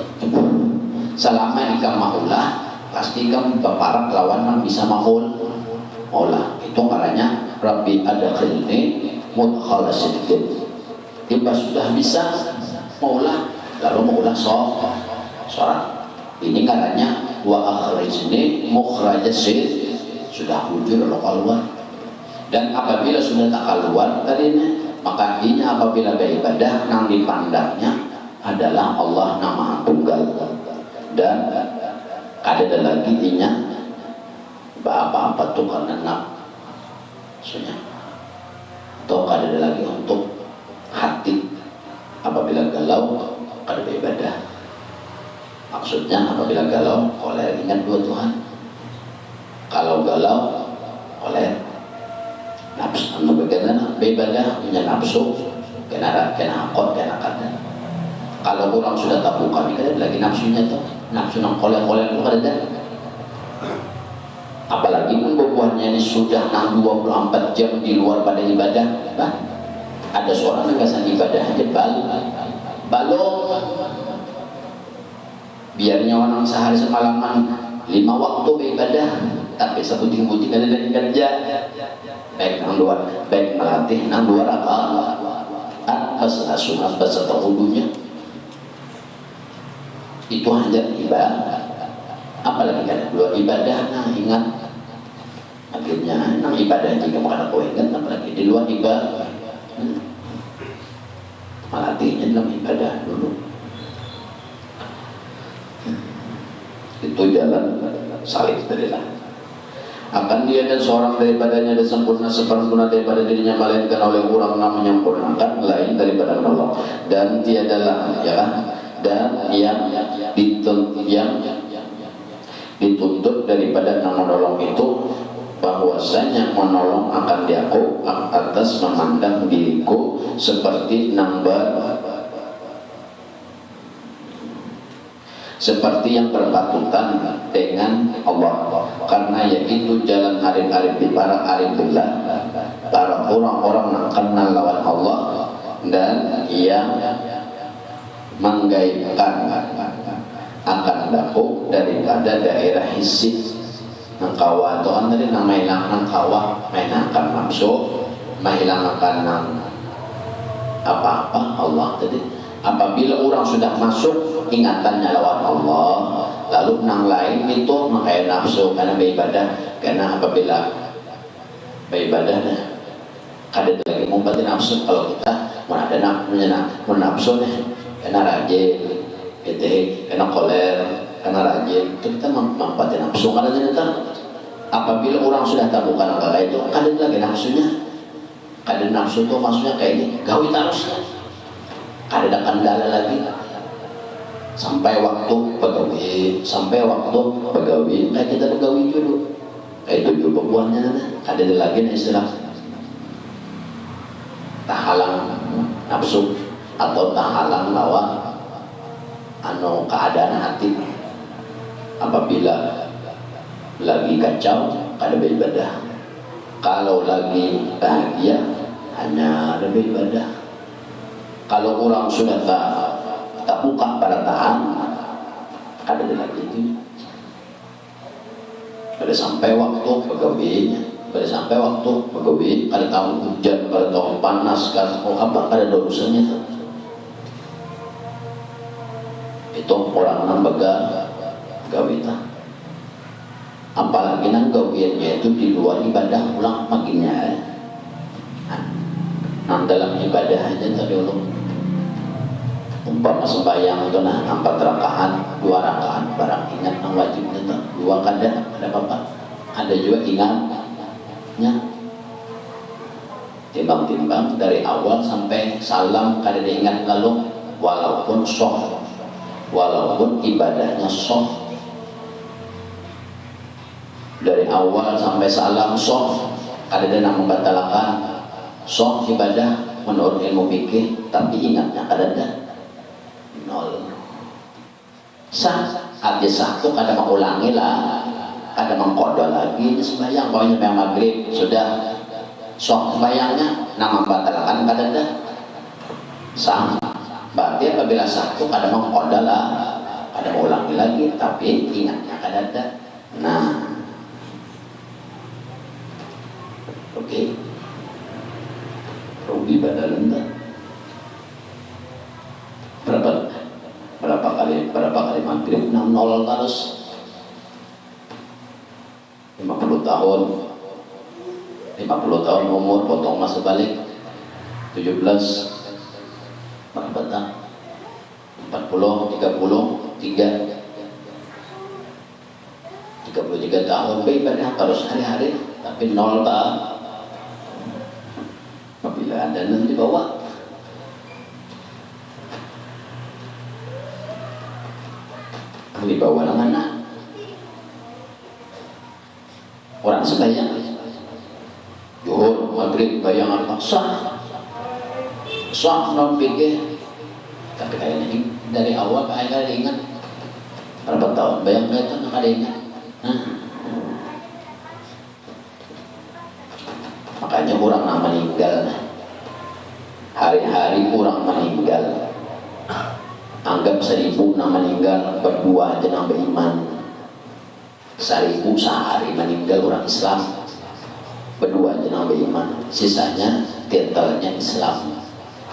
selama ikam maulah pasti ikam berparak lawan yang bisa maulah. Itu caranya Rabbi adkhilni mudkhala sidqin. Imbas sudah bisa maulah, lalu maulah sholat. Ini caranya wa akhrijni mukhraja sidq, sudah bujur lalu keluar. Dan apabila sudah tak keluar tadinya, maka ini apabila beribadah nang dipandangnya adalah Allah nama tunggal, dan ada lagi inya apa-apa tuh karena nafsunya, atau ada lagi untuk hati apabila galau ada beribadah. Maksudnya apabila galau oleh ingat dua Tuhan, kalau galau oleh nafsu, anu bagaimana beribadah punya nafsu kena akot kena kada. Kalau orang sudah tak buka ini lagi nafsunya tuh, nafsu nang kolek-kolek itu kada. Apalagi membuatnya ini sudah nang 24 jam di luar pada ibadah. Bah, ada seorang yang kesan ibadah aja balong biarnya orang sehari semalaman 5 waktu beribadah, tapi satu tinggi ada dari kerja baik nang luar, baik melatih nang luar apa sunat beserta wudunya itu hanya ibadah. Apalagi kan luar ibadah, nah ingat akhirnya nang ibadah jika makan kau ingat, apalagi di luar ibadah melatihnya dalam ibadah dulu. Itu jalan salib terilah. akan dia dan seorang daripadanya ada sempurna sepersempurna daripada dirinya, melainkan oleh orang yang menyempurnakan lain daripada Allah. Dan tiadalah ya kan, dan yang dituntut daripada menolong itu bahwasanya menolong akan diaku atas memandang diriku seperti seperti yang berpatutan dengan Allah, karena yaitu jalan arif-arif di para arifillah, para orang-orang yang kenal lawan Allah dan yang menggaibkan akan daku daripada daerah hissi nangkawa. Itu kan tadi nama hilang nangkawa, mainkan nafsu, menghilangkan apa-apa Allah. Jadi apabila orang sudah masuk ingatannya lawan Allah, lalu nang lain itu makanya nafsu karena beribadah. Karena apabila beribadah kada lagi ngumpati nafsu. Kalau kita mau ada nafsu nih, karena rajin gitu, karena koler, karena rajin itu kita mampati nafsu. Karena ternyata apabila orang sudah tabukan angka itu kada lagi nafsunya. Kada nafsu itu maksudnya kayak ini, gawi terus, kada ada kendala lagi sampai waktu pegawai kayak kita pegawai dulu kayak itu juga buahnya ada lagi istilah tahalang nafsu atau tahalang lawan keadaan hati. Apabila lagi kacau kada beribadah, kalau lagi bahagia hanya lebih ibadah. Kalau orang sudah tak buka pada tahan, ada lagi itu. Pada sampai waktu pegawainya, pada sampai waktu pegawai, ada tahun hujan, pada tahun panas, apa ada urusannya itu. Itu orang yang gawita. Apalagi nang gawiannya itu di luar ibadah, ulang paginya. Nang dalam ibadah aja tadi ulung. Umpama sembahyang itu 4 rakaat, 2 rakaat barang ingat yang wajib itu 2 kada ada apa-apa. Ada juga ingatnya timbang-timbang dari awal sampai salam kada diingat lalu, walaupun ibadahnya soh, dari awal sampai salam soh, kada ada membatalkan soh ibadah menurut ilmu fikih, tapi ingatnya kada ada. Nol. Sah, arti satu kada mengulangi lah, kada mengkodol lagi sembahyang. Pokoknya yang maghrib sudah sok sembahyangnya, nama batalkan kada ada. Sah, berarti apabila satu kada mengkodol lah, kada mengulangi lagi, tapi ingatnya kada ada. Nah, oke, rugi badalan tak? berapa kali maghrib 6-0 terus 50 tahun umur, potong masa balik 17 berapa tak 33 tahun beribadah terus hari-hari, tapi 0 tak. Apabila ada nanti bawa dibawa dengan anak orang sembahyang zuhur, maghrib, bayangan sah non pikir, tapi kayaknya dari awal kayaknya ingat berapa tahun bayang itu nggak ada ingat. Makanya orang yang meninggal hari-hari orang meninggal, anggap 1000 yang meninggal berdua aja nambah iman. 1000 sehari meninggal orang Islam berdua aja nambah iman, sisanya titelnya Islam.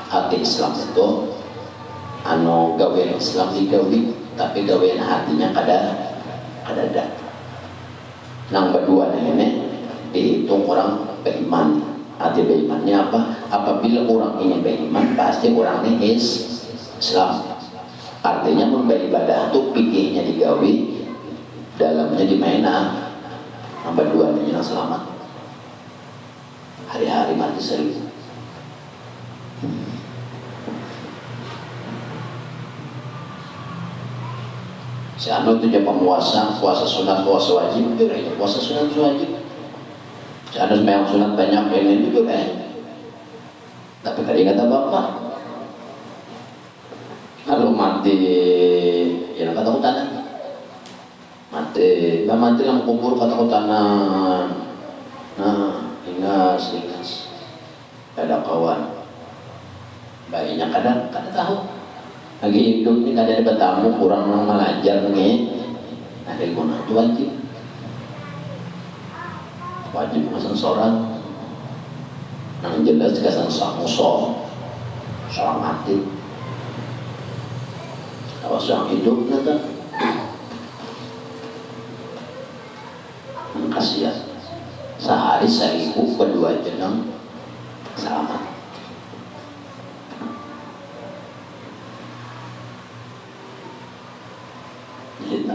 Hati Islam itu gawean Islam digawi, tapi gawean hatinya kada ada. Nang berdua ini dihitung orang beriman. Hati berimannya apa? Apabila orang ini beriman, pasti orang ini Islam. Artinya memberibadah itu pikirnya digawi, dalamnya di mana Hamba dua ini yang selamat. Hari-hari mati seribu. Si anu itu dia puasa sunat, puasa wajib, jujur aja, puasa sunat wajib. Si anu yang sunat banyak ini jujur aja. Tapi kalau ingat apa? Kalau mati, ya kata-kata mati dalam kubur kata-katanan. Nah, ingas ada kawan bayinya kadang tahu lagi hidup ini kadang ada tamu kurang mengajar nih, ada guna itu wajib masang sholat. Nah jelas kasang musuh seorang mati kalau seorang hidup nanti kasihan sehari 1000 kedua jeneng selamat. Jadi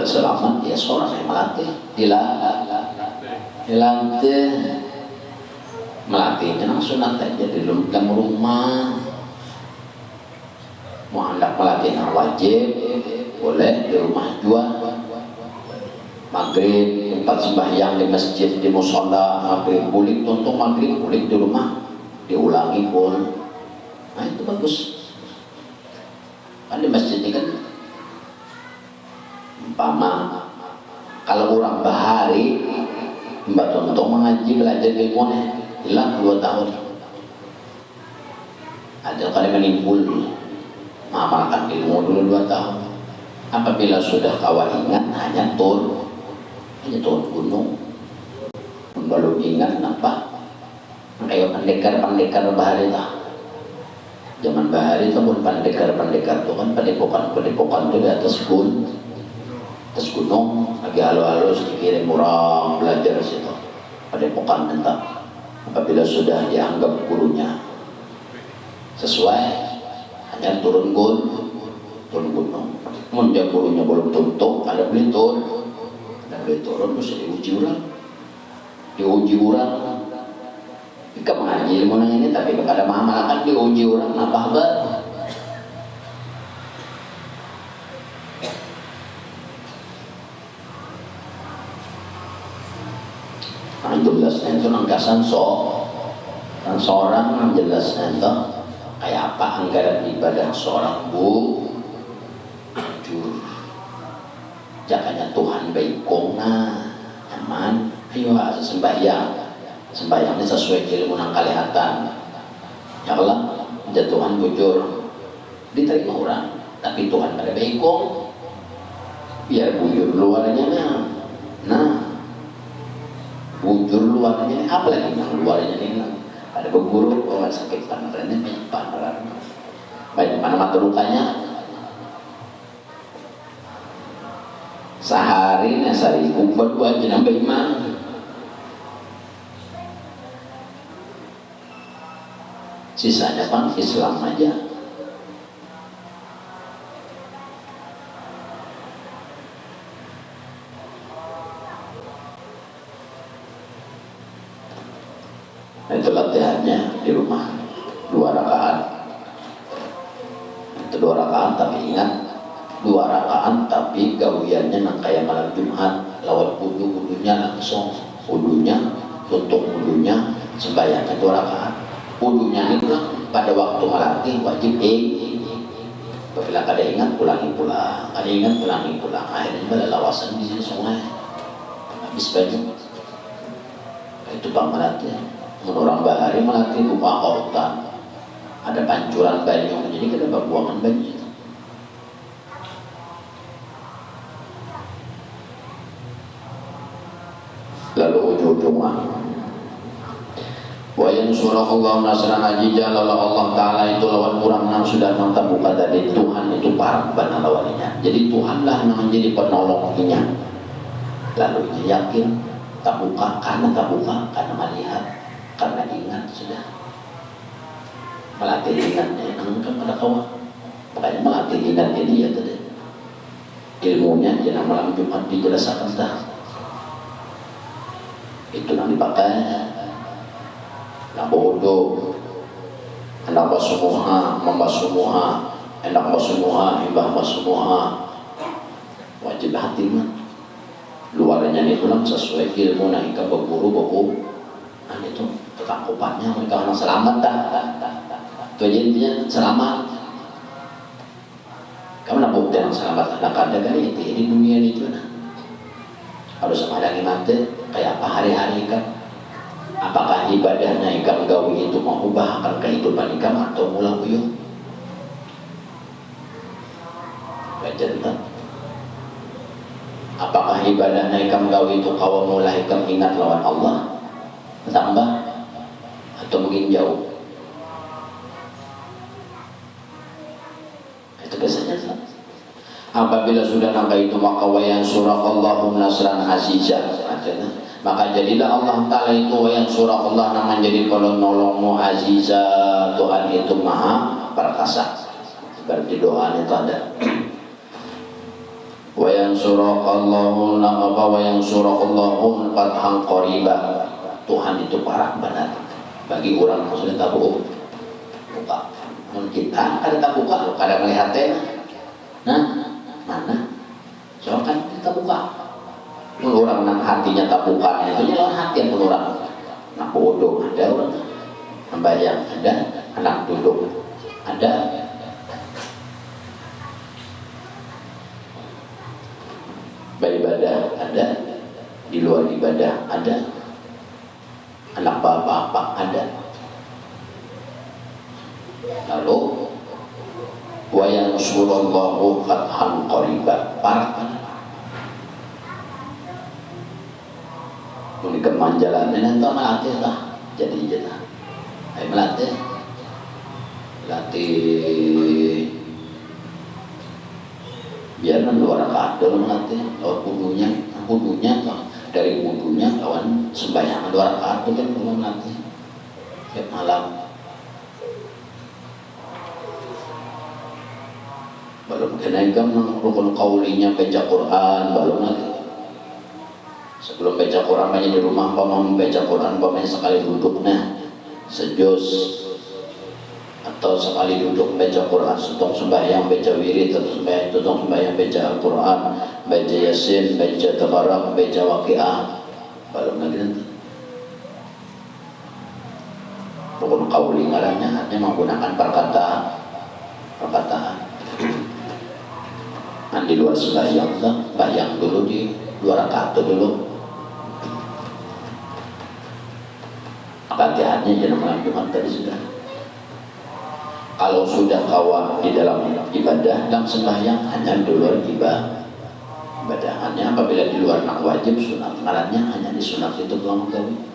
selamat ya seorang yang melatih dilatih melatihnya nang sunat aja di dalam rumah. Mau hendak melatih yang wajib boleh di rumah juga. Maghrib tempat sembahyang di masjid, di musola, maghrib bulik, tuntung maghrib bulik di rumah diulangi pun. Nah itu bagus kan di masjid ini kan umpama kalau orang bahari mbak tuntung mengaji belajar ilmunya hilang 2 tahun aja kali menimbul mengamalkan ilmu dulu 2 tahun. Apabila sudah kawan ingat hanya turun gunung baru ingat apa kayak pendekar bahari lah. Zaman bahari itu pun pendekar itu kan padepokan itu di atas gunung lagi halus dikirim orang belajar situ padepokan tentang. Apabila sudah dianggap gurunya sesuai hanya turun gunung. Kemudian gurunya belum tuntuk ada beli turun terus diuji orang jika mengaji ilmu ini tapi kepada mengamalkan diuji orang apa kabar. Nah jelasnya itu nangkasan dan seorang jelasnya itu kayak apa anggaran ibadah seorang jujur jakanya Tuhan baikong nyaman ayo sembahyangnya sesuai ilmu nang kalihatan ya Allah Tuhan bujur diterima orang tapi Tuhan pada baikong biar bujur luarnya bujur luarnya apalagi yang luarnya ini ada berguru sakit panerannya banyak mata lukanya sehari berdua aja nambah iman. Sisanya kan Islam aja. Nah, itu latihannya di rumah 2 rakaat. Itu 2 rakaat tapi ingat 2 rakaat tapi gawiannya nang kayak malam Jumat lawat wudunya langsung tutup wudunya sembahyangnya 2 rakaat. Wudunya itu pada waktu melatih wajib apabila kada ingat ulangi pulang akhirnya pada lawasan di sini semua habis banyak. Itu bang melatih orang bahari melatih rumah hutan ada pancuran banyu jadi kada buangan banyu. Lalu ujung-ujungnya wa yansurallahu nasran ajija Allah Ta'ala itu lawan kurang yang sudah bukan dari Tuhan itu parah benar lawannya. Jadi Tuhanlah yang menjadi penolongnya. Lalu yakin tabuka karena melihat karena ingat sudah melatih ingatnya kan pada kawan makanya melatih ingatnya dia tadi ilmunya jangan malam Jumat dijelaskan dah itu yang dipakai. Nak bodoh, hendak basumuha, membasumuha, hendak basumuha, imbah basumuha, wajib hati mah. Luarnya ini pulang sesuai ilmu nah ika berburu buku, itu ketakupannya mereka orang selamat dah. Itu aja intinya selamat. Kamu nak bukti yang selamat anak ada kali itu di dunia ini juga. Harus menghadapi mati kayak apa hari-hari kan. Apakah ibadahnya ikam gawi itu mengubahkan kehidupan ikam atau mula buyung? Wajar tak? Apakah ibadahnya ikam gawi itu kau mulai ikam ingat lawan Allah? Tambah atau mungkin jauh? Itu biasanya. Apabila sudah nampak itu maka wayan surah Allahum nasran azizah. Maka jadilah Allah Ta'ala itu yang surah Allah nama jadi penolongmu azizah. Tuhan itu maha perkasa. Berarti doa itu ada. Wa yang surah Allahum nama apa wa yang surah Allahum fathang qariba. Tuhan itu parah benar bagi orang yang sudah tahu buka. Mungkin kita ada tak buka, kadang melihatnya. Nah, mana? Soalnya kan kita buka. Orang nak hatinya tak buka, itu jalan hati yang orang. Nak bodoh ada orang, membayang ada, anak duduk ada, beribadah ada, di luar ibadah ada, anak bapak ada. Lalu wa yansurallahu fathan qariba parah. Ini kemanjalan ini entah melatih lah jadi jenah. Ayo melatih biar luar kadal melatih lewat wudunya dari wudunya lawan sembahyang luar kadal kan belum melatih tiap malam belum kenaikan rukun kaulinya baca Quran belum lagi. Sebelum baca Quran banyak di rumah, paman membaca Quran, paman sekali duduknya sejus atau sekali duduk baca Quran, setong sembahyang baca wirid, atau sembahyang baca Al-Quran, baca Yasin, baca Tabarak, baca Waqiah, belum lagi nanti. Rukun qauli ngarannya artinya menggunakan perkataan. Nah, di luar sembahyang, sembahyang dulu di 2 rakaat dulu. Latihannya jangan malam Jumat tadi sudah. Kalau sudah kawan di dalam ibadah, dalam sembahyang hanya di luar ibadah. Hanya apabila di luar nak wajib sunat, ngarannya hanya di sunat itu doang kali.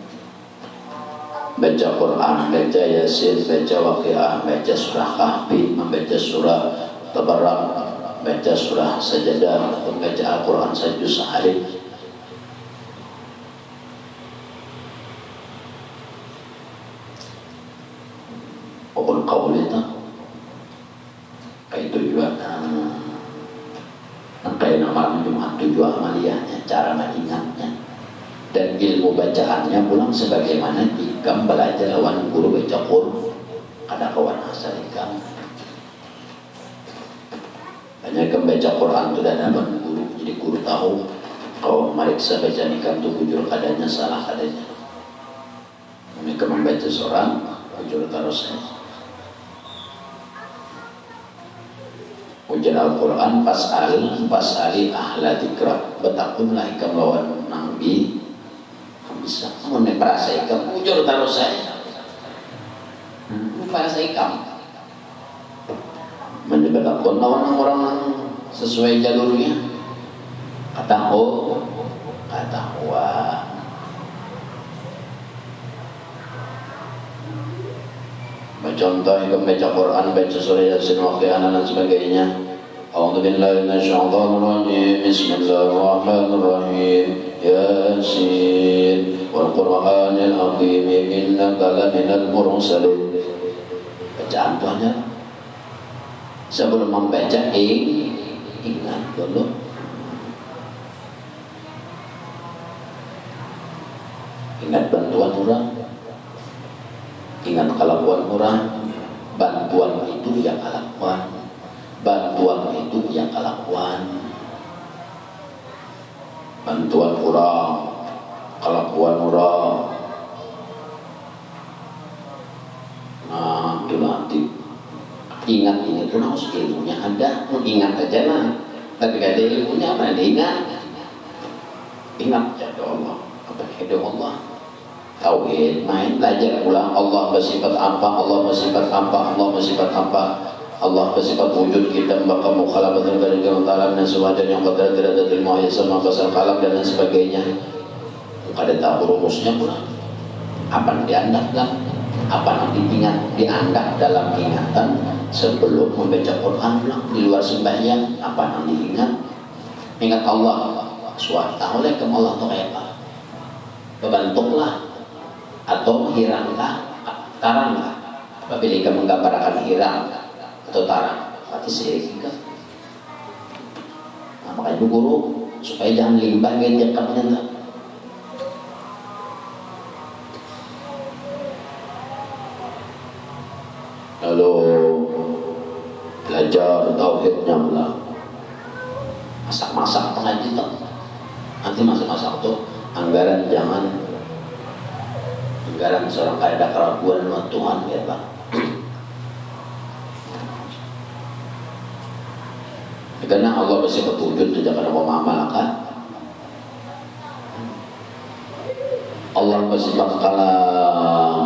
Baca Quran, baca Yasin, baca Waqiah, baca surah Kahfi, membaca surah Tabarak, baca surah Sajadah, atau baca Al-Quran sajus sehari. Pokok kaul itu kayak tujuan kayak nama Jumat tujuan amaliyahnya, cara mengingatnya dan ilmu bacaannya pulang sebagaimana jika belajar lawan guru baca Quran ada kawan asal ikam banyak yang baca Quran itu dan lawan guru jadi guru tahu kalau mereka baca nikam itu bujur kadanya salah kadanya mereka membaca seorang bujur tarusnya ujian Al-Quran pasali ahla dzikra betakunlah ikam lawan nabi bisa mengenai perasa ikam ujur taruh saya perasa ikam menyebabkan lawan orang sesuai jalurnya kata wah contoh yang baca Quran, baca surah Yasin, Waqiah dan sebagainya. A'udzu billahi minasyaitonir rajim. Bismillahirrahmanirrahim. Yasin wal Qur'anil azim innaka laminal mursalin. Bacaan itu hanya sebelum membaca ingat dulu. Ingat bantuan orang, ingat kelakuan orang. Bantuan itu yang kelakuan, bantuan itu yang kelakuan. Bantuan orang, kelakuan orang. Nah, itu nanti ingat ini tuh harus ilmunya ada, ingat aja lah. Tapi gak ada ilmunya mana ingat? Ingat ya Allah, apa hidup Allah? Tauhid, main belajar ulang Allah bersifat apa, Allah bersifat apa, Allah bersifat apa, Allah bersifat wujud kita maka mukhalafatul dari ta'ala dan sewajan yang qadar tidak ada ilmu ayat sama pasal kalam dan lain sebagainya. Ada tahu rumusnya pula. Apa yang diandak dalam, apa yang diingat diandak dalam ingatan sebelum membaca Quran ulang di luar sembahyang. Apa yang diingat? Ingat Allah. SWT oleh Allah atau kayak apa? Kebentuklah atau hirangkah, tarangkah. Apabila menggambarkan hirang atau tarang, berarti syirik kan? Nah, makanya guru supaya jangan limbah gitu kapnya. Lalu belajar tauhidnya lah, masak-masak pengaji tuh. Nanti masak-masak tuh anggaran jangan anggaran seorang kaya ada keraguan sama Tuhan ya Pak. Karena Allah bersifat wujud tidak pada pemahaman. Allah bersifat kalam.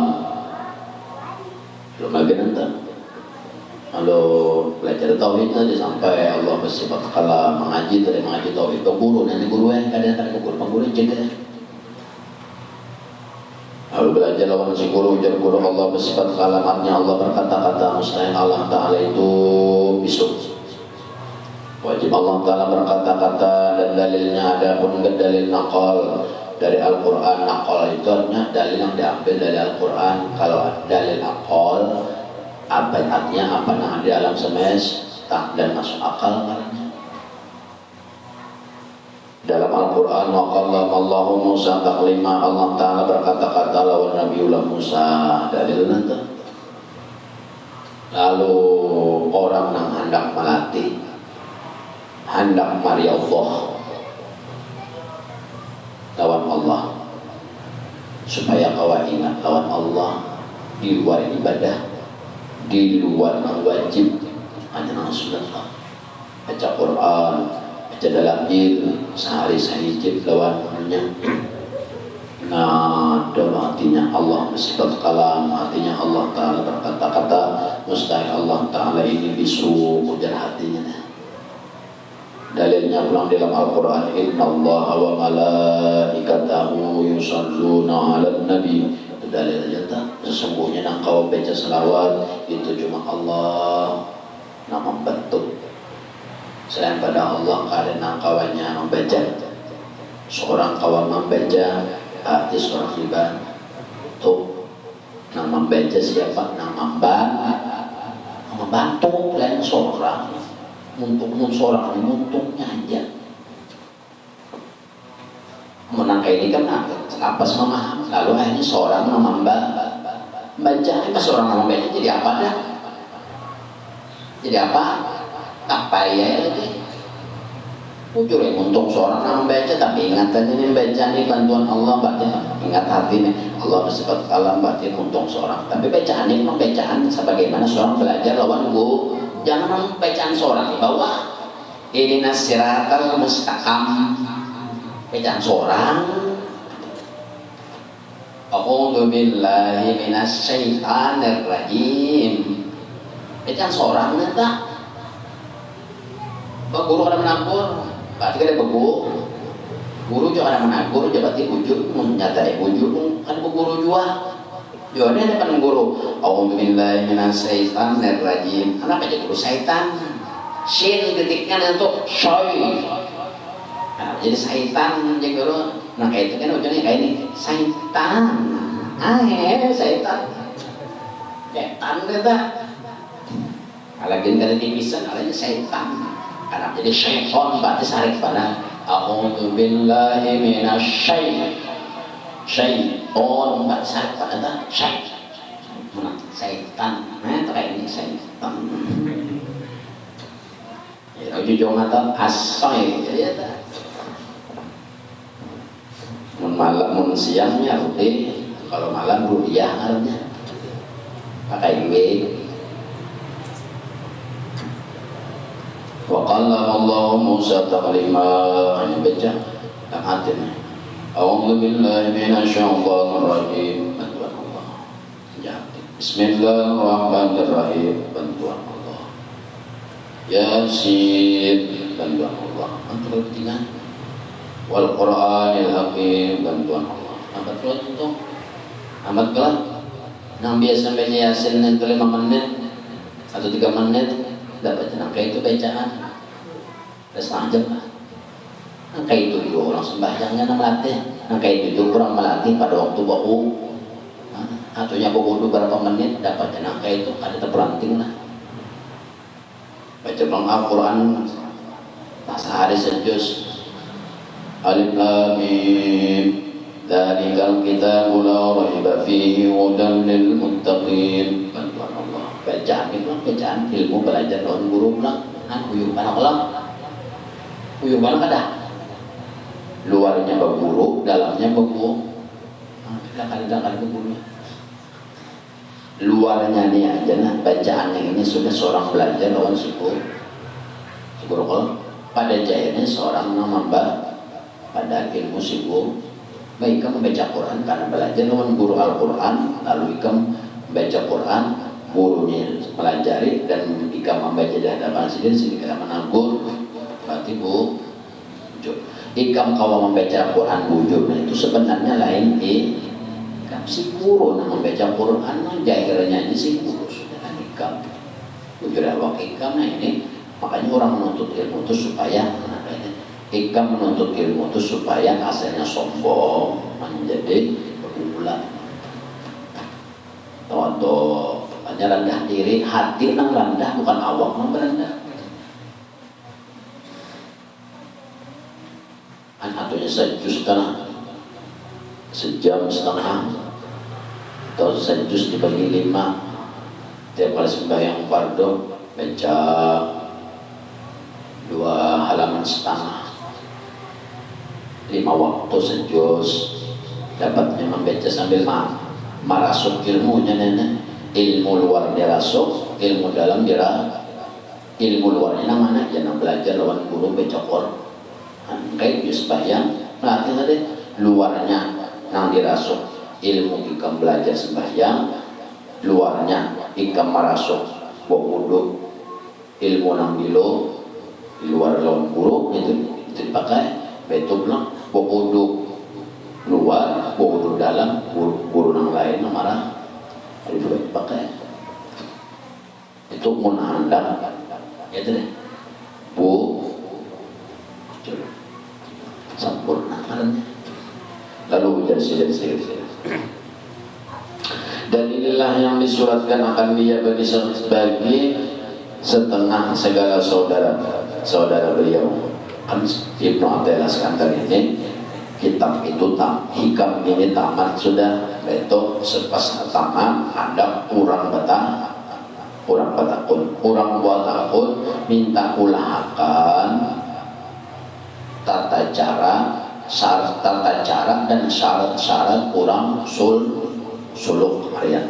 Belum lagi nanti. Kalau belajar tauhid nanti sampai Allah bersifat kalam, mengaji dari mengaji tauhid ke guru, nanti guru yang kadang-kadang guru jaga. Lalu belajar lawan si guru, ujar guru Allah bersifat kalam, artinya Allah berkata-kata, mustahil Allah Ta'ala itu bisu. Wajib Allah Ta'ala berkata-kata dan dalilnya ada pun dalil naqal dari Al-Quran. Naqal itu artinya dalil yang diambil dari Al-Quran. Kalau dalil naqal apa artinya apa yang di alam semesta dan masuk akal karena dalam Al-Quran waqallama Allahu Musa taklima, Allah Ta'ala berkata-kata lawan Nabiullah Musa dalil nanti. Lalu orang yang hendak melatih, hendak mari Allah lawan Allah supaya kau ingat lawan Allah di luar ibadah, di luar wajib hanya Rasulullah baca Quran, baca dalam sehari sahijib lawannya. Nah, dalam artinya Allah bersifat kalam, artinya Allah Ta'ala berkata-kata, mustahil Allah Ta'ala ini bisu ujar hatinya. Dalilnya pulang dalam Al-Quran, Inna Allah wa malaikatahu yusalluna ala nabi. Dalil nyata sesungguhnya yang kau baca selawat itu cuma Allah yang membentuk. Selain pada Allah karena kawannya membaca, seorang kawan membaca arti seorang dibantu. Yang membaca siapa? Yang membantu lain seorang untuk seorang untungnya aja. Menangka ini kan apa memaham, lalu akhirnya seorang membaca, pas seorang membaca jadi apa dah? Jadi apa? Tak payah lagi. Ujur yang untung seorang membaca, tapi ingatan ini baca ini bantuan Allah, berarti ingat hati nih Allah bersifat kalam, berarti untung seorang. Tapi bacaan ini memang bacaan sebagaimana seorang belajar lawan guru. Jangan bacaan seorang di bawah. Ini nasiratal mustaqam. Bacaan seorang. A'udzu billahi minasyaitonir rajim. Bacaan seorang nanti. Guru kada menampur, berarti kada bebu. Guru juga kada menampur, berarti ujur menyatai ujur kan guru juga. Jadi ada kan guru. A'udzu billahi minasyaitonir rajim. Kenapa jadi guru syaitan? Shin ketiknya untuk syai. Nah, jadi syaitan jadi guru. Nah kayak itu kan ujungnya kayak ini syaitan. Syaitan. Syaitan kita. Kalau gini kada tipisan, kalau syaitan. Karena jadi syaitan berarti sarik pada a'udzu billahi minasyaitonir. syaiton mbak siapa ada syaitan kayak ini syaitan ya jujur ngata asoy ya ta malam mun siangnya rutin kalau malam rupiah harusnya pakai duit. Wa qala Allah Musa taklima hanya baca tak hatinya. A'udzu billahi minasy syaithanir rajim. Bantuan Allah. Bismillahirrahmanirrahim. Bantuan Allah. Yasin. Bantuan Allah. Antum ketinggalan. Wal Qur'anil Hakim. Bantuan Allah. Amat kelas itu. Amat kelas. Yang biasa baca Yasin itu 5 menit atau 3 menit dapat angka itu bacaan. Setengah jam lah. Angka itu juga orang sembahyangnya melatih. Angka itu juga orang melatih pada waktu bau. Ataunya bau berapa menit dapat angka itu ada terperanting lah. Baca Al-Quran sehari sejus. Alif Lam Mim. Dzalikal kitabul la raiba fihi hudan lil muttaqin. Bantuan Allah. Bacaan itu bacaan ilmu belajar lawan guru lah. Uyuh anak Allah. Uyuh mana kada? Luarnya berguru, dalamnya berguru. Kadang-kadang berguru. Luarnya nih aja nah bacaan yang ini sudah seorang belajar lawan syukur. Syukur Allah. Pada jahilnya seorang nambah pada ilmu syukur. Baik kamu membaca Quran karena belajar lawan guru Al-Quran, lalu kamu membaca Quran, gurunya pelajari dan jika membaca di hadapan sendiri sedikit menanggur. Berarti bu, ikam kalau membaca Quran bujurnya itu sebenarnya lain ikam si guru nah membaca Quran jahilnya ini si guru sudah ikam bujur awak ikam. Nah ini makanya orang menuntut ilmu itu supaya ikam menuntut ilmu itu supaya hasilnya sombong menjadi berulang atau hanya rendah diri hati nang rendah bukan awak nang rendah ataunya sejus setengah sejam setengah atau sejus dibagi 5 tiap kali sembahyang fardu baca 2 halaman setengah 5 waktu sejus dapatnya membaca sambil merasuk ilmunya nenek ilmu luar dirasuk ilmu dalam ilmu luarnya namanya jangan belajar lawan guru baca Quran kayak sembahyang nanti tadi luarnya nang dirasuk ilmu ikam belajar sembahyang luarnya ikam merasuk wudu ilmu nang di luar lawan guru itu dipakai betul lah wudu luar wudu dalam guru nang lain marah itu dipakai itu munandang ya deh bu sempurna karena lalu jadi dan inilah yang disuratkan akan dia bagi setengah segala saudara beliau kan Ibnu Athaillah Iskandar ini kitab itu hikam ini tamat sudah itu sepas tamat ada kurang batakun minta ulahakan tata cara dan syarat-syarat kurang suluk harian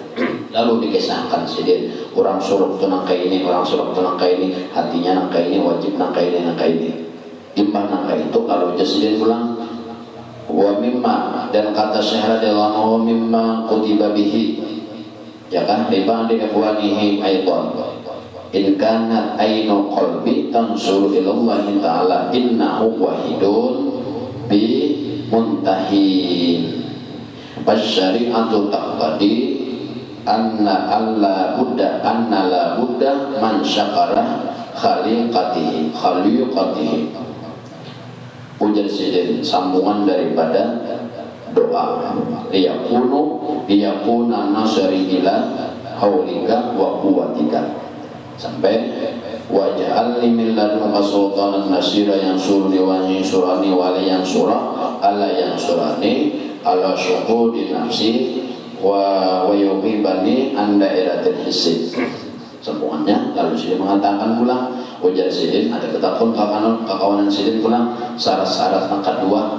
lalu dikisahkan sedih kurang suluk itu nangka ini orang suluk itu nangka ini hatinya nangka ini wajib nangka ini imbang nangka itu kalau jadi pulang wa mimma dan kata Syekh radhiyallahu anhu mimma kutiba bihi ya kan riba di ikhwanihi aidan in kanat ainu qalbi tansuru ilallahi ta'ala innahu wahidun bi muntahin fasyari'atu taqtadi anna la budda man syakara khaliqatihi ujar sidin sambungan daripada doa liyakuna nasari ila haulika wa quwwatika sampai waj'al li min ladunka sultanan nasira yang surni wa yansurani wa la yansura alla yansurani ala syuhudi nafsi wa yughibani an dairatil hissi. Semuanya lalu Sidin mengatakan pula, ujar Sidin ada ketakun kakawanan Sidin pula syarat-syarat kedua,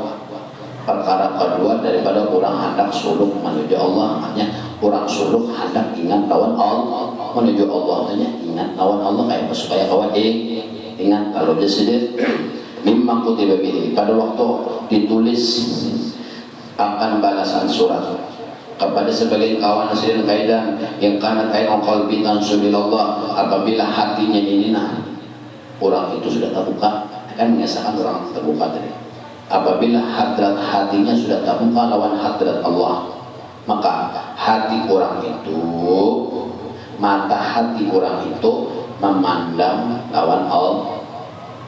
perkara kedua daripada orang hendak suluk menuju Allah, makanya orang suluk hendak ingat lawan Allah menuju Allah, makanya ingat lawan Allah kayak supaya kawan ingat. Kalau dia Sidin mimma kutiba bihi, pada waktu ditulis akan balasan surat kepada sebagian kawan Sidin kaidan yang kanat ayat qalbi tansubillah, apabila hatinya ini orang itu sudah terbuka, akan mengesahkan orang terbuka tadi. Apabila hadrat hatinya sudah terbuka lawan hadrat Allah, maka hati orang itu, mata hati orang itu memandang lawan Allah.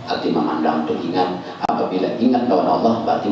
Hati memandang itu ingat, apabila ingat lawan Allah berarti